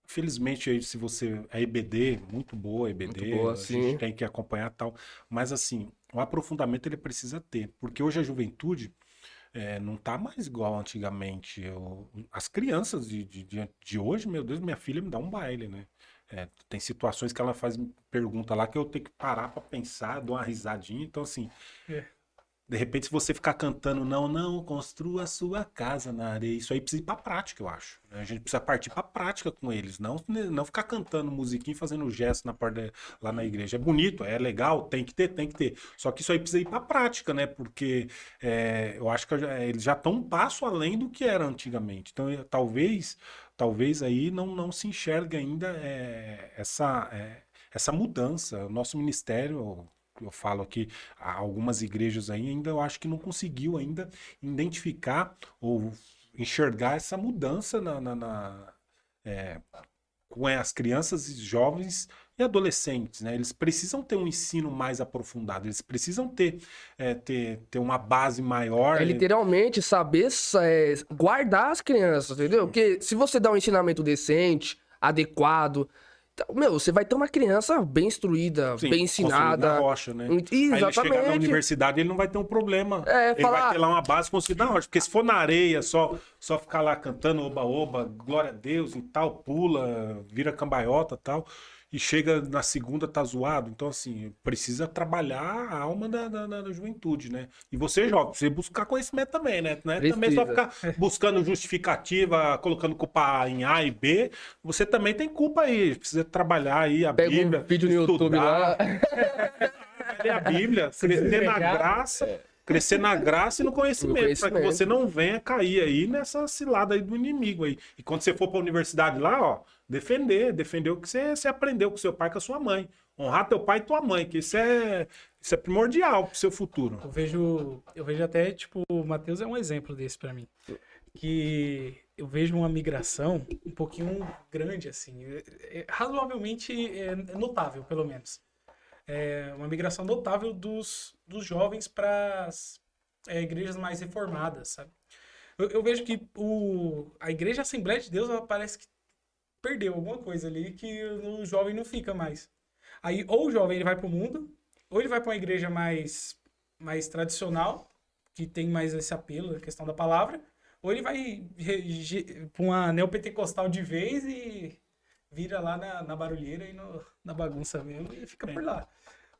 infelizmente, aí, se você... A EBD, muito boa a EBD, muito boa, a sim. gente tem que acompanhar e tal. Mas, assim, o aprofundamento ele precisa ter. Porque hoje a juventude... não tá mais igual antigamente. As crianças de hoje, meu Deus, minha filha me dá um baile, né? Tem situações que ela faz pergunta lá que eu tenho que parar pra pensar, dou uma risadinha. Então, assim, de repente, se você ficar cantando, não, construa a sua casa na areia, isso aí precisa ir pra prática, eu acho. A gente precisa partir pra prática com eles, não ficar cantando musiquinha e fazendo gesto na porta lá na igreja. É bonito, é legal, tem que ter. Só que isso aí precisa ir pra prática, né? Porque eu acho que eles já estão um passo além do que era antigamente. Então, talvez aí não se enxergue ainda essa mudança. O nosso ministério... Eu falo aqui, algumas igrejas aí ainda eu acho que não conseguiu ainda identificar ou enxergar essa mudança com as crianças e jovens e adolescentes, né? Eles precisam ter um ensino mais aprofundado, eles precisam ter uma base maior. Literalmente saber guardar as crianças, entendeu? Porque se você dá um ensinamento decente, adequado... Meu, você vai ter uma criança bem instruída, sim, bem ensinada. Na rocha, né? Exatamente. Aí ele chegar na universidade, ele não vai ter um problema. Ele vai ter lá uma base construída na rocha. Porque se for na areia, só ficar lá cantando oba-oba, glória a Deus e tal, pula, vira cambaiota e tal, e chega na segunda, tá zoado. Então, assim, precisa trabalhar a alma da juventude, né? E você, jovem, precisa buscar conhecimento também, né? Não é também só ficar buscando justificativa, colocando culpa em A e B. Você também tem culpa aí. Precisa trabalhar aí a Bíblia. Pega um vídeo no YouTube lá. Ler a Bíblia, crescer na graça. Crescer na graça e no conhecimento, para que você não venha cair aí nessa cilada aí do inimigo aí. E quando você for para a universidade lá, ó, defender o que você aprendeu com seu pai e com a sua mãe. Honrar teu pai e tua mãe, que isso é primordial pro seu futuro. Eu vejo até, tipo, o Matheus é um exemplo desse para mim. que eu vejo uma migração um pouquinho grande, assim, razoavelmente notável, pelo menos. É uma migração notável dos jovens para as igrejas mais reformadas, sabe? Eu vejo que a Igreja Assembleia de Deus, ela parece que perdeu alguma coisa ali que o jovem não fica mais. Aí, ou o jovem ele vai para o mundo, ou ele vai para uma igreja mais tradicional, que tem mais esse apelo, a questão da palavra, ou ele vai para uma neopentecostal de vez e vira lá na barulheira e na bagunça mesmo e fica por lá.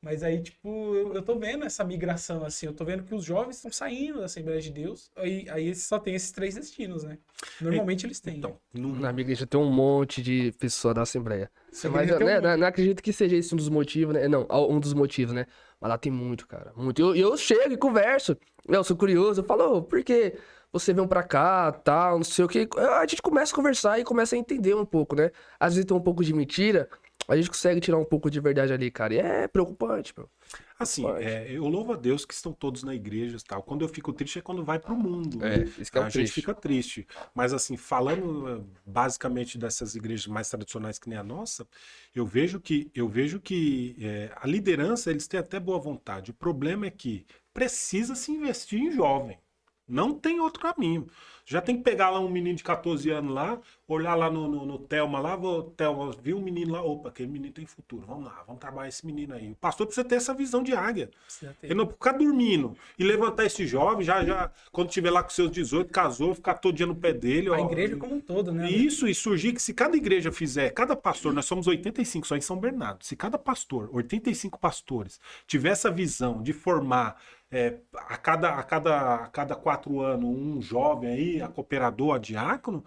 Mas aí, tipo, eu tô vendo essa migração, assim, eu tô vendo que os jovens estão saindo da Assembleia de Deus, aí só tem esses 3 destinos, né? Normalmente eles têm. Então, Na minha igreja tem um monte de pessoa da Assembleia. Sua Mas igreja eu, tem né, um monte. não acredito que seja esse um dos motivos, né? Não, um dos motivos, né? Mas lá tem muito, cara. Muito. Eu chego e converso. Eu sou curioso. Eu falo, por que você vem pra cá, tal, não sei o quê. A gente começa a conversar e começa a entender um pouco, né? Às vezes tem um pouco de mentira, a gente consegue tirar um pouco de verdade ali, cara. E é preocupante, meu. assim, Preocupante. eu louvo a Deus que estão todos na igreja e tal. Quando eu fico triste é quando vai pro mundo, né? Isso que é o A gente triste. fica triste. Mas assim, falando basicamente dessas igrejas mais tradicionais que nem a nossa, eu vejo que a liderança, eles têm até boa vontade. O problema é que precisa se investir em jovem. Não tem outro caminho. Já tem que pegar lá um menino de 14 anos lá, olhar lá no Telma lá, Telma, viu um menino lá, opa, aquele menino tem futuro, vamos lá, vamos trabalhar esse menino aí. O pastor precisa ter essa visão de águia. Precisa ter. Ele não ficar dormindo e levantar esse jovem, já quando tiver lá com seus 18, casou, ficar todo dia no pé dele. A ó, igreja como um todo, né? isso, e surgir que se cada igreja fizer, cada pastor, nós somos 85 só em São Bernardo, se cada pastor, 85 pastores, tiver essa visão de formar a cada 4 anos um jovem aí, a cooperador, a diácono,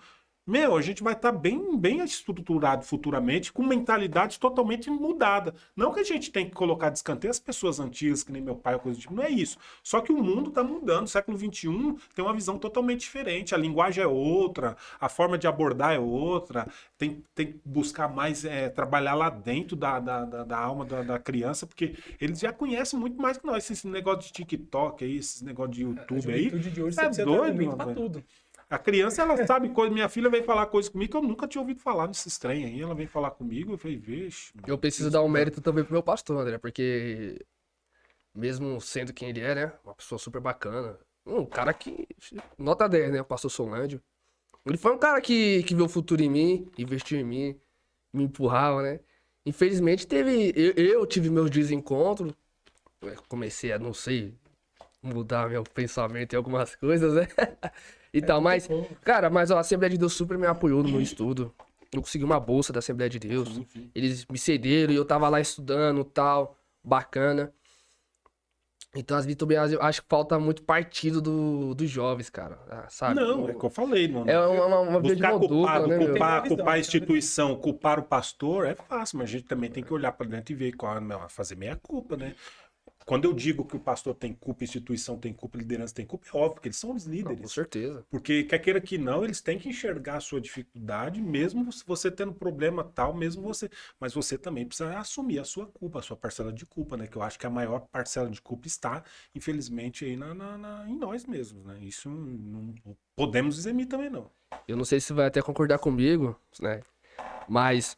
a gente vai estar bem estruturado futuramente, com mentalidade totalmente mudada. Não que a gente tem que colocar de escanteio as pessoas antigas, que nem meu pai, ou coisa do tipo, não é isso. Só que o mundo está mudando, o século XXI tem uma visão totalmente diferente, a linguagem é outra, a forma de abordar é outra, tem que buscar mais, trabalhar lá dentro da alma da criança, porque eles já conhecem muito mais que nós, esse negócio de TikTok aí, esses negócio de A YouTube aí. juventude de hoje, É você precisa ter doido, argumento pra mano. tudo. A criança, ela sabe coisa. Minha filha veio falar coisa comigo que eu nunca tinha ouvido falar nesses trem aí. Ela veio falar comigo, eu falei, vixe. Eu preciso dar um mérito também pro meu pastor, André, porque mesmo sendo quem ele é, né? Uma pessoa super bacana. Um cara que. Nota 10, né? O pastor Solândio. Ele foi um cara que viu o futuro em mim, investiu em mim, me empurrava, né? Infelizmente teve. Eu tive meus desencontros. Comecei a, não sei, mudar meu pensamento em algumas coisas, né? E tal, mas. Cara, mas ó, a Assembleia de Deus super me apoiou no meu estudo. Eu consegui uma bolsa da Assembleia de Deus. Sim. Eles me cederam e eu tava lá estudando tal. Bacana. Então, às vezes, também eu acho que falta muito partido dos jovens, cara. Sabe? Não, é o que eu falei, mano. É uma via de Buscar mão dupla, culpado, né, meu? culpar a instituição, culpar o pastor, é fácil, mas a gente também tem que olhar para dentro e ver qual é fazer meia culpa, né? Quando eu digo que o pastor tem culpa, a instituição tem culpa, a liderança tem culpa, é óbvio que eles são os Não, líderes. com certeza. Porque quer queira que não, eles têm que enxergar a sua dificuldade, mesmo você tendo problema tal, mesmo você. Mas você também precisa assumir a sua culpa, a sua parcela de culpa, né? Que eu acho que a maior parcela de culpa está, infelizmente, aí em nós mesmos, né? Isso não podemos dizer mim também, não. Eu não sei se vai até concordar comigo, né? Mas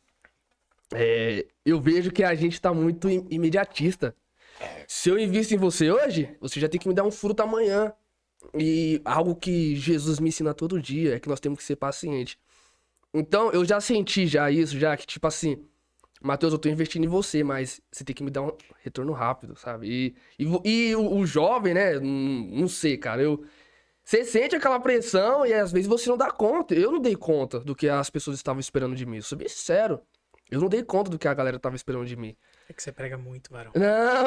eu vejo que a gente tá muito imediatista. Se eu invisto em você hoje, você já tem que me dar um fruto amanhã. E algo que Jesus me ensina todo dia é que nós temos que ser pacientes. Então, eu já senti já isso, já que tipo assim, Matheus, eu tô investindo em você, mas você tem que me dar um retorno rápido, sabe? E o jovem, né? Não sei, cara, você sente aquela pressão e às vezes você não dá conta. Eu não dei conta do que as pessoas estavam esperando de mim. Eu sou bem sincero. Eu não dei conta do que a galera tava esperando de mim. É que você prega muito, varão. Não,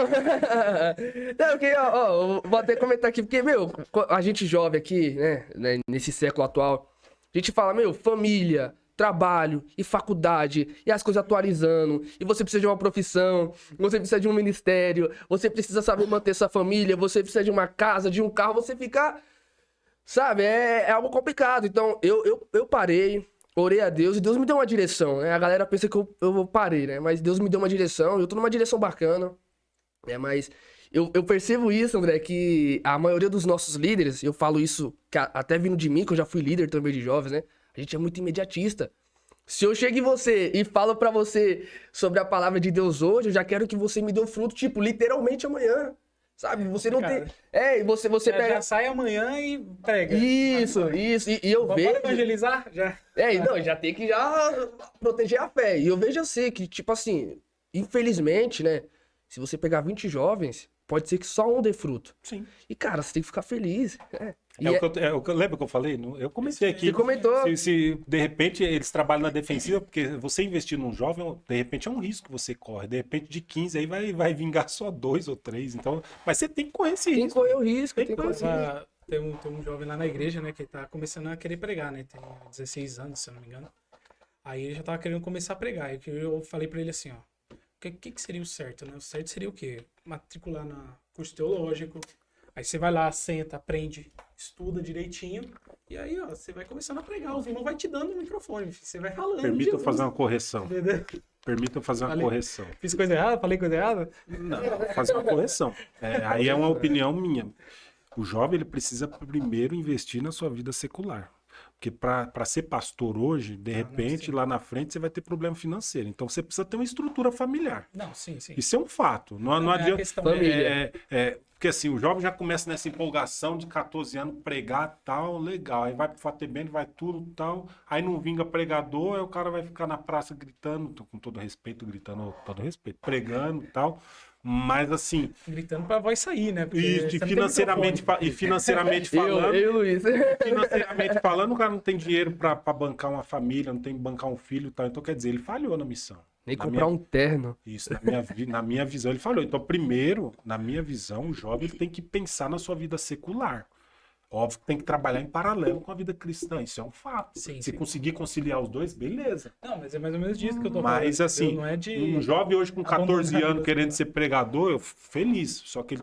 não, porque, ó, eu vou até comentar aqui, porque, meu, a gente jovem aqui, né, nesse século atual, a gente fala, meu, família, trabalho e faculdade, e as coisas atualizando, e você precisa de uma profissão, você precisa de um ministério, você precisa saber manter sua família, você precisa de uma casa, de um carro, você fica, sabe, é algo complicado. Então, eu parei, orei a Deus e Deus me deu uma direção, né? A galera pensa que eu parei, né? Mas Deus me deu uma direção, eu tô numa direção bacana, né? Mas Eu percebo isso, André, que a maioria dos nossos líderes, eu falo isso até vindo de mim, que eu já fui líder também de jovens, né? A gente é muito imediatista. Se eu chego em você e falo pra você sobre a palavra de Deus hoje, eu já quero que você me dê o fruto, tipo, literalmente amanhã. Sabe? Você não Cara, tem. É, e você pega. já sai amanhã e prega. Isso. E eu Bora vejo. evangelizar? Já. É, não, já tem que já proteger a fé. E eu vejo assim, que, tipo assim, infelizmente, né? Se você pegar 20 jovens, pode ser que só um dê fruto. Sim. E, cara, você tem que ficar feliz. E Lembra que eu falei? Eu comecei aqui. Você comentou. Se de repente eles trabalham na defensiva, porque você investir num jovem, de repente é um risco que você corre. De repente de 15 aí vai vingar só 2 ou 3. Então, mas você tem que correr esse Tem que risco. correr o risco, Tem tem que correr o risco. Tem um jovem lá na igreja, né, que tá começando a querer pregar, né? Tem 16 anos, se eu não me engano. Aí ele já tava querendo começar a pregar. E eu falei pra ele assim, ó. O que seria o certo, né? O certo seria o quê? Matricular na curso teológico. Aí você vai lá, senta, aprende, estuda direitinho. E aí, ó, você vai começando a pregar. Os irmãos vai te dando o microfone. Você vai falando. Permita eu Jesus, fazer uma correção. entendeu? Permita eu fazer uma Falei. correção. Fiz coisa errada? Falei coisa errada? Não, fazer uma correção. Aí é uma opinião minha. O jovem ele precisa primeiro investir na sua vida secular. Porque para ser pastor hoje, de repente, sim. lá na frente, você vai ter problema financeiro. Então você precisa ter uma estrutura familiar. Não, sim. Isso é um fato. Não a adianta. questão Família. Porque assim, o jovem já começa nessa empolgação de 14 anos, pregar tal, legal. Aí vai pro FATEBEN, vai tudo tal. Aí não vinga pregador, aí o cara vai ficar na praça gritando, com todo respeito, gritando, com todo respeito, pregando tal. Mas assim, Gritando pra voz sair, né? Porque e você não tem financeiramente, microfone. e financeiramente falando. Eu e o Luiz. Financeiramente falando, o cara não tem dinheiro pra bancar uma família, não tem que bancar um filho e tal. Então, quer dizer, ele falhou na missão. Nem Na comprar minha- um terno. Isso, na minha visão, ele falou. Então, primeiro, na minha visão, o jovem ele tem que pensar na sua vida secular. Óbvio que tem que trabalhar em paralelo com a vida cristã, isso é um fato. Sim, Se sim. conseguir conciliar os dois, beleza. Não, mas é mais ou menos disso que eu tô Mas falando. assim, entendeu? Não é de... um jovem hoje com 14 abandonar a anos vida querendo secular. ser pregador, eu feliz. Só que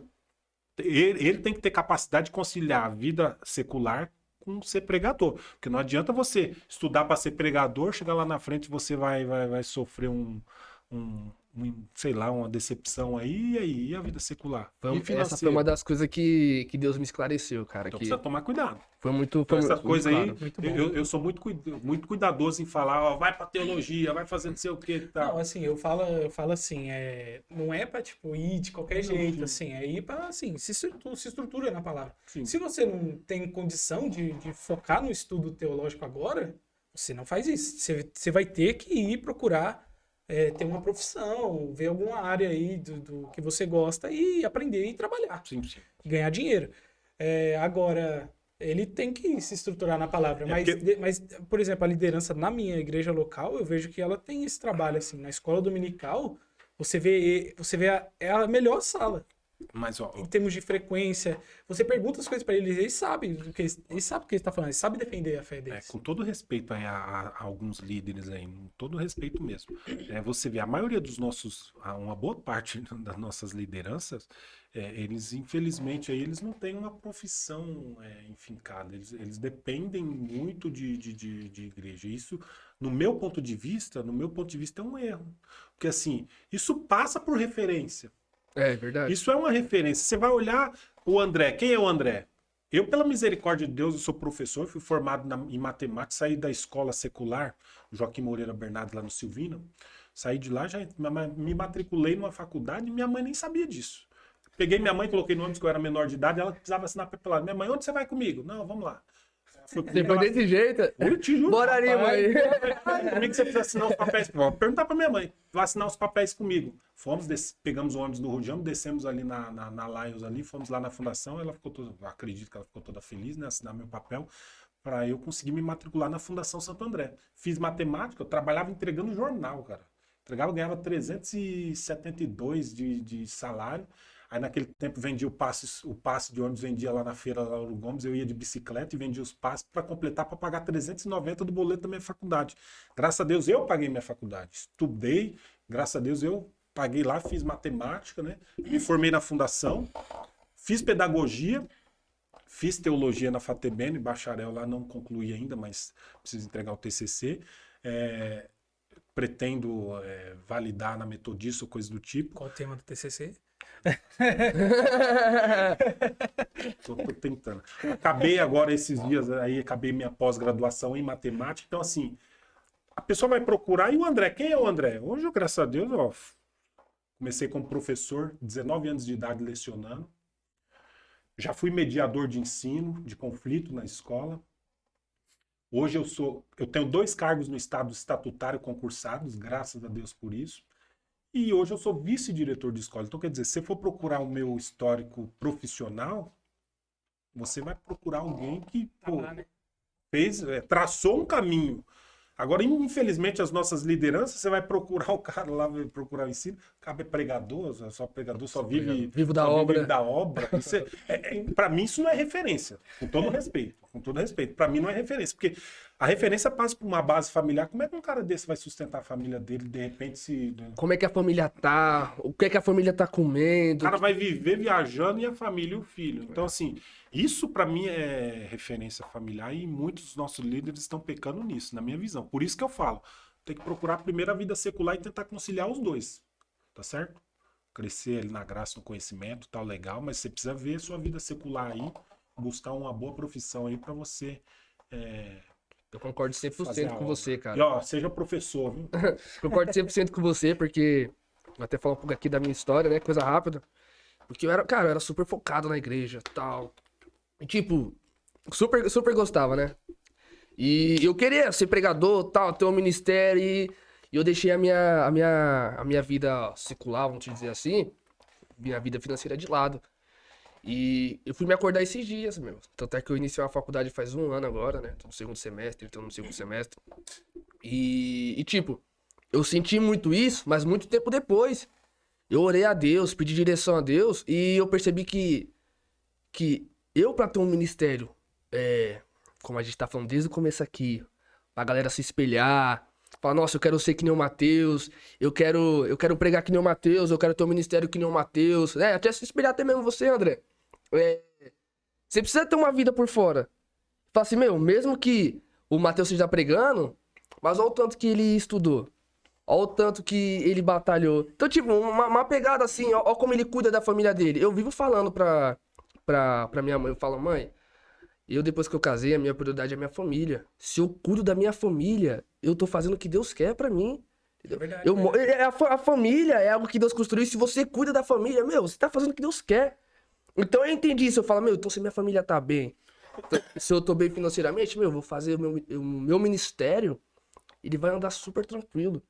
ele tem que ter capacidade de conciliar a vida secular com ser pregador. Porque não adianta você estudar para ser pregador, chegar lá na frente você vai sofrer sei lá, uma decepção aí, e aí, e a vida secular? E Essa foi financeira? uma das coisas que Deus me esclareceu, cara. Então Que precisa tomar cuidado. foi muito. Então, Foi essa muito coisa aí, claro. Muito bom. eu sou muito cuidadoso em falar, ó, vai pra teologia, vai fazer não sei o que e tal. Não, assim, eu falo assim, não é pra, tipo, ir de qualquer jeito, assim, é ir pra, assim, se estrutura na palavra. Sim. Se você não tem condição de focar no estudo teológico agora, você não faz isso. Você vai ter que ir procurar ter uma profissão, ver alguma área aí do que você gosta e aprender e trabalhar, Sim. e ganhar dinheiro. Agora, ele tem que se estruturar na palavra, mas, por exemplo, a liderança na minha igreja local, eu vejo que ela tem esse trabalho, assim, na escola dominical, você vê é a melhor sala. Mas, ó, Em termos de frequência, você pergunta as coisas pra eles, eles sabem o que eles tá falando, eles sabem defender a fé deles. com todo respeito aí a alguns líderes aí, com todo respeito mesmo. Você vê, a maioria dos uma boa parte das nossas lideranças, eles, infelizmente, aí, eles não têm uma profissão enfincada. Eles dependem muito de igreja. Isso, no meu ponto de vista, é um erro. Porque, assim, isso passa por referência. É verdade. Isso é uma referência. Você vai olhar o André. Quem é o André? Eu, pela misericórdia de Deus, eu sou professor, fui formado em matemática, saí da escola secular, Joaquim Moreira Bernardo, lá no Silvina. Saí de lá, já me matriculei numa faculdade e minha mãe nem sabia disso. Peguei minha mãe, coloquei no ônibus que eu era menor de idade, ela precisava assinar papelada. Minha mãe, onde você vai comigo? Não, vamos lá. Depois desse jeito. Eu te juro. Bora ali, mãe. Comigo você precisa assinar os papéis. Vou perguntar pra minha mãe. Vai assinar os papéis comigo. Pegamos o ônibus do Rujão, descemos ali na Lions ali, fomos lá na fundação. Ela ficou toda, acredito que ela ficou toda feliz, né? Assinar meu papel para eu conseguir me matricular na Fundação Santo André. Fiz matemática, eu trabalhava entregando jornal, cara. Entregava, ganhava 372 de salário. Aí naquele tempo vendia o passe de ônibus, vendia lá na feira Lauro Gomes, eu ia de bicicleta e vendia os passes para completar, para pagar 390 do boleto da minha faculdade. Graças a Deus eu paguei minha faculdade. Estudei, graças a Deus eu paguei lá, fiz matemática, né? Me formei na fundação, fiz pedagogia, fiz teologia na FATEBEN, bacharel lá, não concluí ainda, mas preciso entregar o TCC. Pretendo validar na metodista ou coisa do tipo. Qual o tema do TCC? Tô tentando. Acabei agora esses dias, aí acabei minha pós-graduação em matemática. Então, assim, a pessoa vai procurar. E o André? Quem é o André? Hoje, eu, graças a Deus, ó, comecei como professor, 19 anos de idade lecionando. Já fui mediador de ensino, de conflito na escola. Hoje eu tenho 2 cargos no estado estatutário concursados, graças a Deus por isso. E hoje eu sou vice-diretor de escola. Então, quer dizer, se você for procurar o meu histórico profissional, você vai procurar alguém que pô, traçou um caminho. Agora, infelizmente, as nossas lideranças, você vai procurar o cara lá, vai procurar o ensino, o cara é pregador, só vive, Vivo da só obra. vive da obra. Para mim, isso não é referência, com todo respeito. Com todo respeito. Para mim, não é referência, porque a referência passa por uma base familiar. Como é que um cara desse vai sustentar a família dele, de repente, se... Como é que a família tá? O que é que a família tá O comendo? cara vai viver viajando e a família e o filho. Então, assim, isso para mim é referência familiar e muitos dos nossos líderes estão pecando nisso, na minha visão. Por isso que eu falo, tem que procurar primeiro a vida secular e tentar conciliar os dois, tá certo? Crescer ali na graça, no conhecimento, tal, legal, mas você precisa ver sua vida secular aí, buscar uma boa profissão aí para você... Eu concordo 100% fazer a com obra. você, cara. E ó, seja professor, viu? Concordo 100% com você, porque... Vou até falar um pouco aqui da minha história, né? Coisa rápida. Porque eu era super focado na igreja, tal. E, tipo, super gostava, né? E eu queria ser pregador, tal, ter um ministério. E eu deixei a minha vida secular, vamos dizer assim, minha vida financeira de lado. E eu fui me acordar esses dias, meu. Tanto é que eu iniciei a faculdade faz 1 ano agora, né? Tô no segundo semestre, E, tipo, eu senti muito isso, mas muito tempo depois. Eu orei a Deus, pedi direção a Deus, e eu percebi que eu, pra ter um ministério, como a gente tá falando desde o começo aqui, pra galera se espelhar, falar, nossa, eu quero ser que nem o Mateus, eu quero pregar que nem o Mateus, eu quero ter um ministério que nem o Mateus, até se espelhar até mesmo você, André. Você precisa ter uma vida por fora. Fala assim, meu, mesmo que o Mateus esteja pregando, mas olha o tanto que ele estudou. Olha o tanto que ele batalhou. Então, tipo, uma pegada assim, ó como ele cuida da família dele. Eu vivo falando pra minha mãe, eu falo, mãe, depois que eu casei, a minha prioridade é a minha família. Se eu cuido da minha família, eu tô fazendo o que Deus quer pra mim. É verdade. A família é algo que Deus construiu. Se você cuida da família, meu, você tá fazendo o que Deus quer. Então eu entendi isso. Eu falo, meu, então se minha família tá bem, se eu tô bem financeiramente, meu, eu vou fazer o meu ministério, ele vai andar super tranquilo.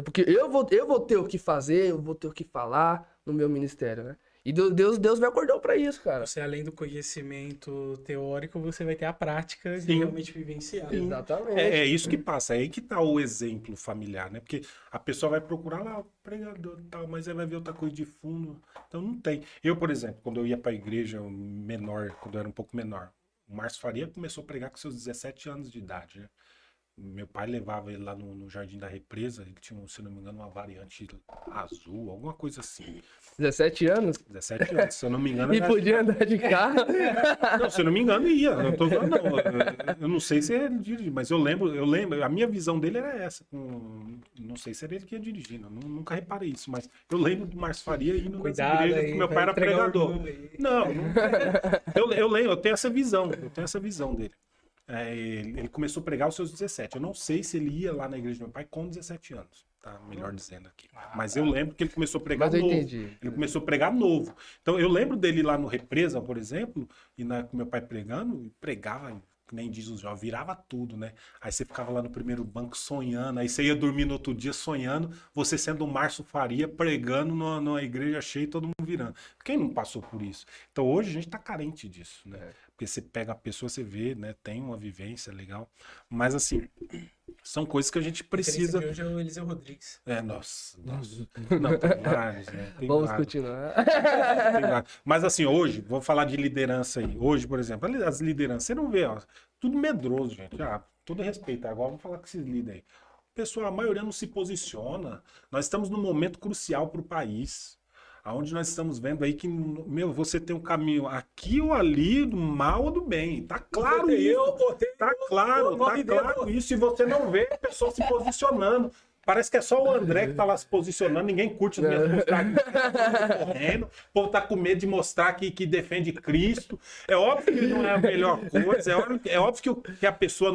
Porque eu vou ter o que fazer, eu vou ter o que falar no meu ministério, né? E Deus me acordou pra isso, cara. Você, além do conhecimento teórico, você vai ter a prática de Sim. realmente vivenciar. Sim. Exatamente. É isso que passa, é aí que tá o exemplo familiar, né? Porque a pessoa vai procurar lá o pregador e tal, mas aí vai ver outra coisa de fundo. Então não tem. Eu, por exemplo, quando eu ia pra igreja menor, quando eu era um pouco menor, o Márcio Faria começou a pregar com seus 17 anos de idade, né? Meu pai levava ele lá no Jardim da Represa, ele tinha, se não me engano, uma variante azul, alguma coisa assim. 17 anos? 17 anos, se eu não me engano. E podia andar de carro? Não, se eu não me engano, ia. Eu não sei se ele dirige, mas eu lembro, a minha visão dele era essa. Não sei se era ele que ia dirigindo, nunca reparei isso, mas eu lembro do Márcio Faria indo nas igrejas, aí, que meu pai era pregador. Não, eu lembro, eu tenho essa visão dele. Ele começou a pregar aos seus 17. Eu não sei se ele ia lá na igreja do meu pai com 17 anos, tá? Melhor dizendo aqui. Mas eu lembro que ele começou a pregar novo. Entendi. Ele começou a pregar novo. Então eu lembro dele lá no Represa, por exemplo, e com meu pai pregando, pregava, que nem diz os jovens, virava tudo, né? Aí você ficava lá no primeiro banco sonhando, aí você ia dormir no outro dia sonhando, você sendo o Márcio Faria pregando numa igreja cheia e todo mundo virando. Quem não passou por isso? Então hoje a gente tá carente disso, né? Porque você pega a pessoa, você vê, né? Tem uma vivência legal. Mas assim, são coisas que a gente precisa. De hoje é o Eliseu Rodrigues. Nossa. Não, tem vários, né? Vamos vários. continuar. Tem vários. Mas assim, hoje, vou falar de liderança aí. Hoje, por exemplo, as lideranças, você não vê, ó, tudo medroso, gente. Todo respeito. Agora vamos falar com esses líderes aí. Pessoal, a maioria não se posiciona. Nós estamos num momento crucial para o país. Aonde nós estamos vendo aí que, meu, você tem um caminho aqui ou ali, do mal ou do bem. Tá claro isso. Tá claro isso. E você não vê a pessoa se posicionando. Parece que é só o André que tá lá se posicionando, ninguém curte as minhas postagens correndo, o povo tá com medo de mostrar que defende Cristo. É óbvio que não é a melhor coisa, é óbvio que a pessoa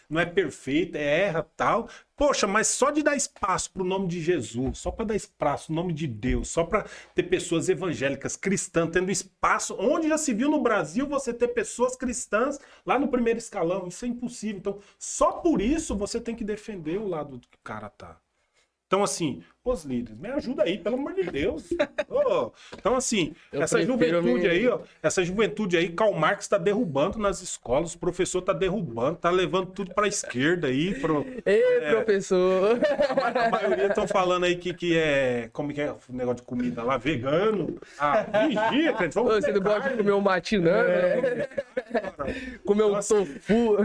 não é perfeita, erra tal. Poxa, mas só de dar espaço pro nome de Jesus, só para dar espaço no nome de Deus, só para ter pessoas evangélicas, cristãs, tendo espaço, onde já se viu no Brasil você ter pessoas cristãs lá no primeiro escalão, isso é impossível. Então, só por isso você tem que defender o lado que o cara tá. Então, assim, os líderes, me ajuda aí, pelo amor de Deus. Ô, então, assim, essa juventude aí, Karl Marx tá derrubando nas escolas, o professor tá derrubando, tá levando tudo pra esquerda aí. Ei, professor! A maioria estão falando aí que é, como que é o negócio de comida lá, vegano. Ah, vigia, gente, vamos Você não gosta de comer um matinã, né? Comer um tofu.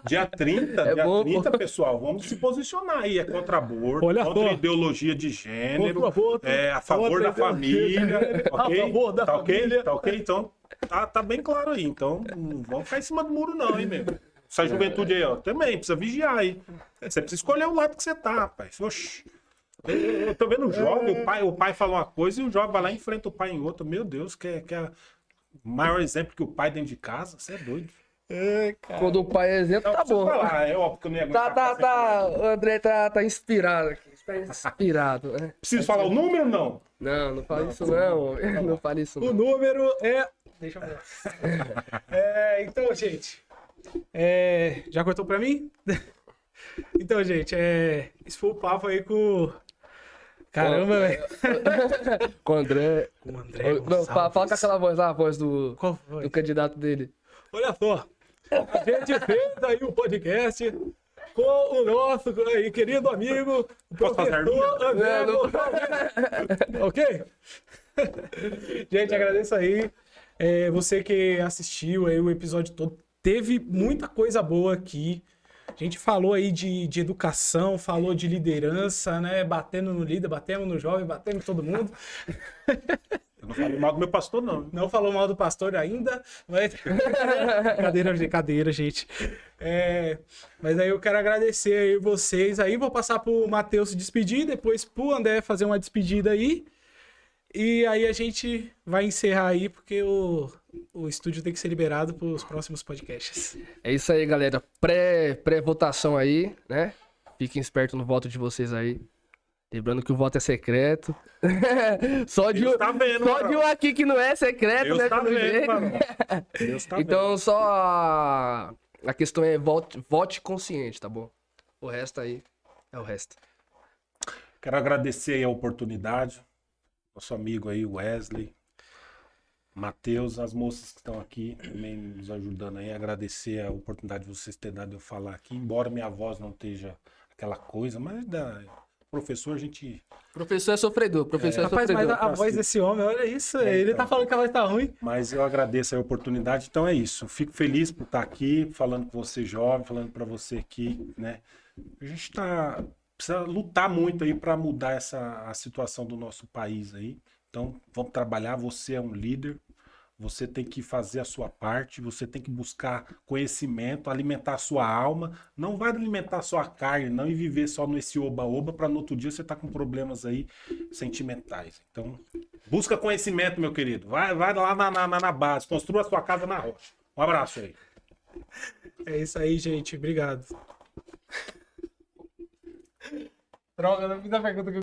Dia 30, É dia bom, 30, pessoal, vamos se posicionar aí. É contra aborto, Olha contra só. ideologia de gênero, Contra aborto, é a favor da contra família, ok? A favor da tá família. ok? Tá ok? Então, tá bem claro aí. Então, não vamos ficar em cima do muro não, hein, meu? Essa juventude aí, ó, também precisa vigiar aí. Você precisa escolher o lado que você tá, rapaz. Oxi. Eu tô vendo o jovem, o pai fala uma coisa e o jovem vai lá e enfrenta o pai em outra. Meu Deus, que é o maior exemplo que o pai dentro de casa. Você é doido. Quando o pai é exemplo, tá bom. Falar, é óbvio que eu não ia aguentar. O André tá inspirado aqui. Tá inspirado, né? Preciso falar o número ou não? Não fala isso não. Não fala isso O não. número é... Deixa eu ver. Então, gente... Já cortou pra mim? Então, gente, esse foi o papo aí com... Caramba, velho. Com o André. Com o André Não, Gonçalves. fala com aquela voz lá, a voz do Qual foi? candidato dele. Olha só, a gente fez aí um podcast com o nosso aí, querido amigo, o Posso fazer professor André Não. Gonçalves. Ok? Gente, agradeço aí. Você que assistiu aí o episódio todo. Teve muita coisa boa aqui. A gente falou aí de educação, falou de liderança, né? Batendo no líder, batendo no jovem, batendo em todo mundo. Eu não falei mal do meu pastor, não. Não falou mal do pastor ainda, mas... Cadeira, gente. Mas aí eu quero agradecer aí vocês. Aí vou passar pro Matheus se despedir, depois pro André fazer uma despedida aí. E aí a gente vai encerrar aí, porque o estúdio tem que ser liberado para os próximos podcasts. É isso aí, galera. Pré-votação aí, né? Fiquem espertos no voto de vocês aí. Lembrando que o voto é secreto. Só de um aqui que não é secreto, Deus né? tá pelo vendo, jeito. mano. Deus tá Então, vendo. só a questão é vote consciente, tá bom? O resto aí é o resto. Quero agradecer aí a oportunidade. Nosso amigo aí, Wesley, Matheus, as moças que estão aqui também nos ajudando aí. Agradecer a oportunidade de vocês terem dado eu falar aqui. Embora minha voz não esteja aquela coisa, mas professor, a gente... Professor é sofredor, professor é Rapaz, sofredor. mas a voz desse homem, olha isso. Ele então. tá falando que a voz tá ruim. Mas eu agradeço a oportunidade. Então é isso. Fico feliz por estar aqui, falando com você jovem, falando para você aqui, né? A gente precisa lutar muito aí para mudar a situação do nosso país aí. Então vamos trabalhar. Você é um líder. Você tem que fazer a sua parte, você tem que buscar conhecimento, alimentar a sua alma. Não vai alimentar só a carne, não, e viver só nesse oba-oba para no outro dia você estar com problemas aí sentimentais. Então, busca conhecimento, meu querido. Vai lá na base, construa a sua casa na rocha. Um abraço aí. É isso aí, gente. Obrigado. Droga, não fiz a pergunta que eu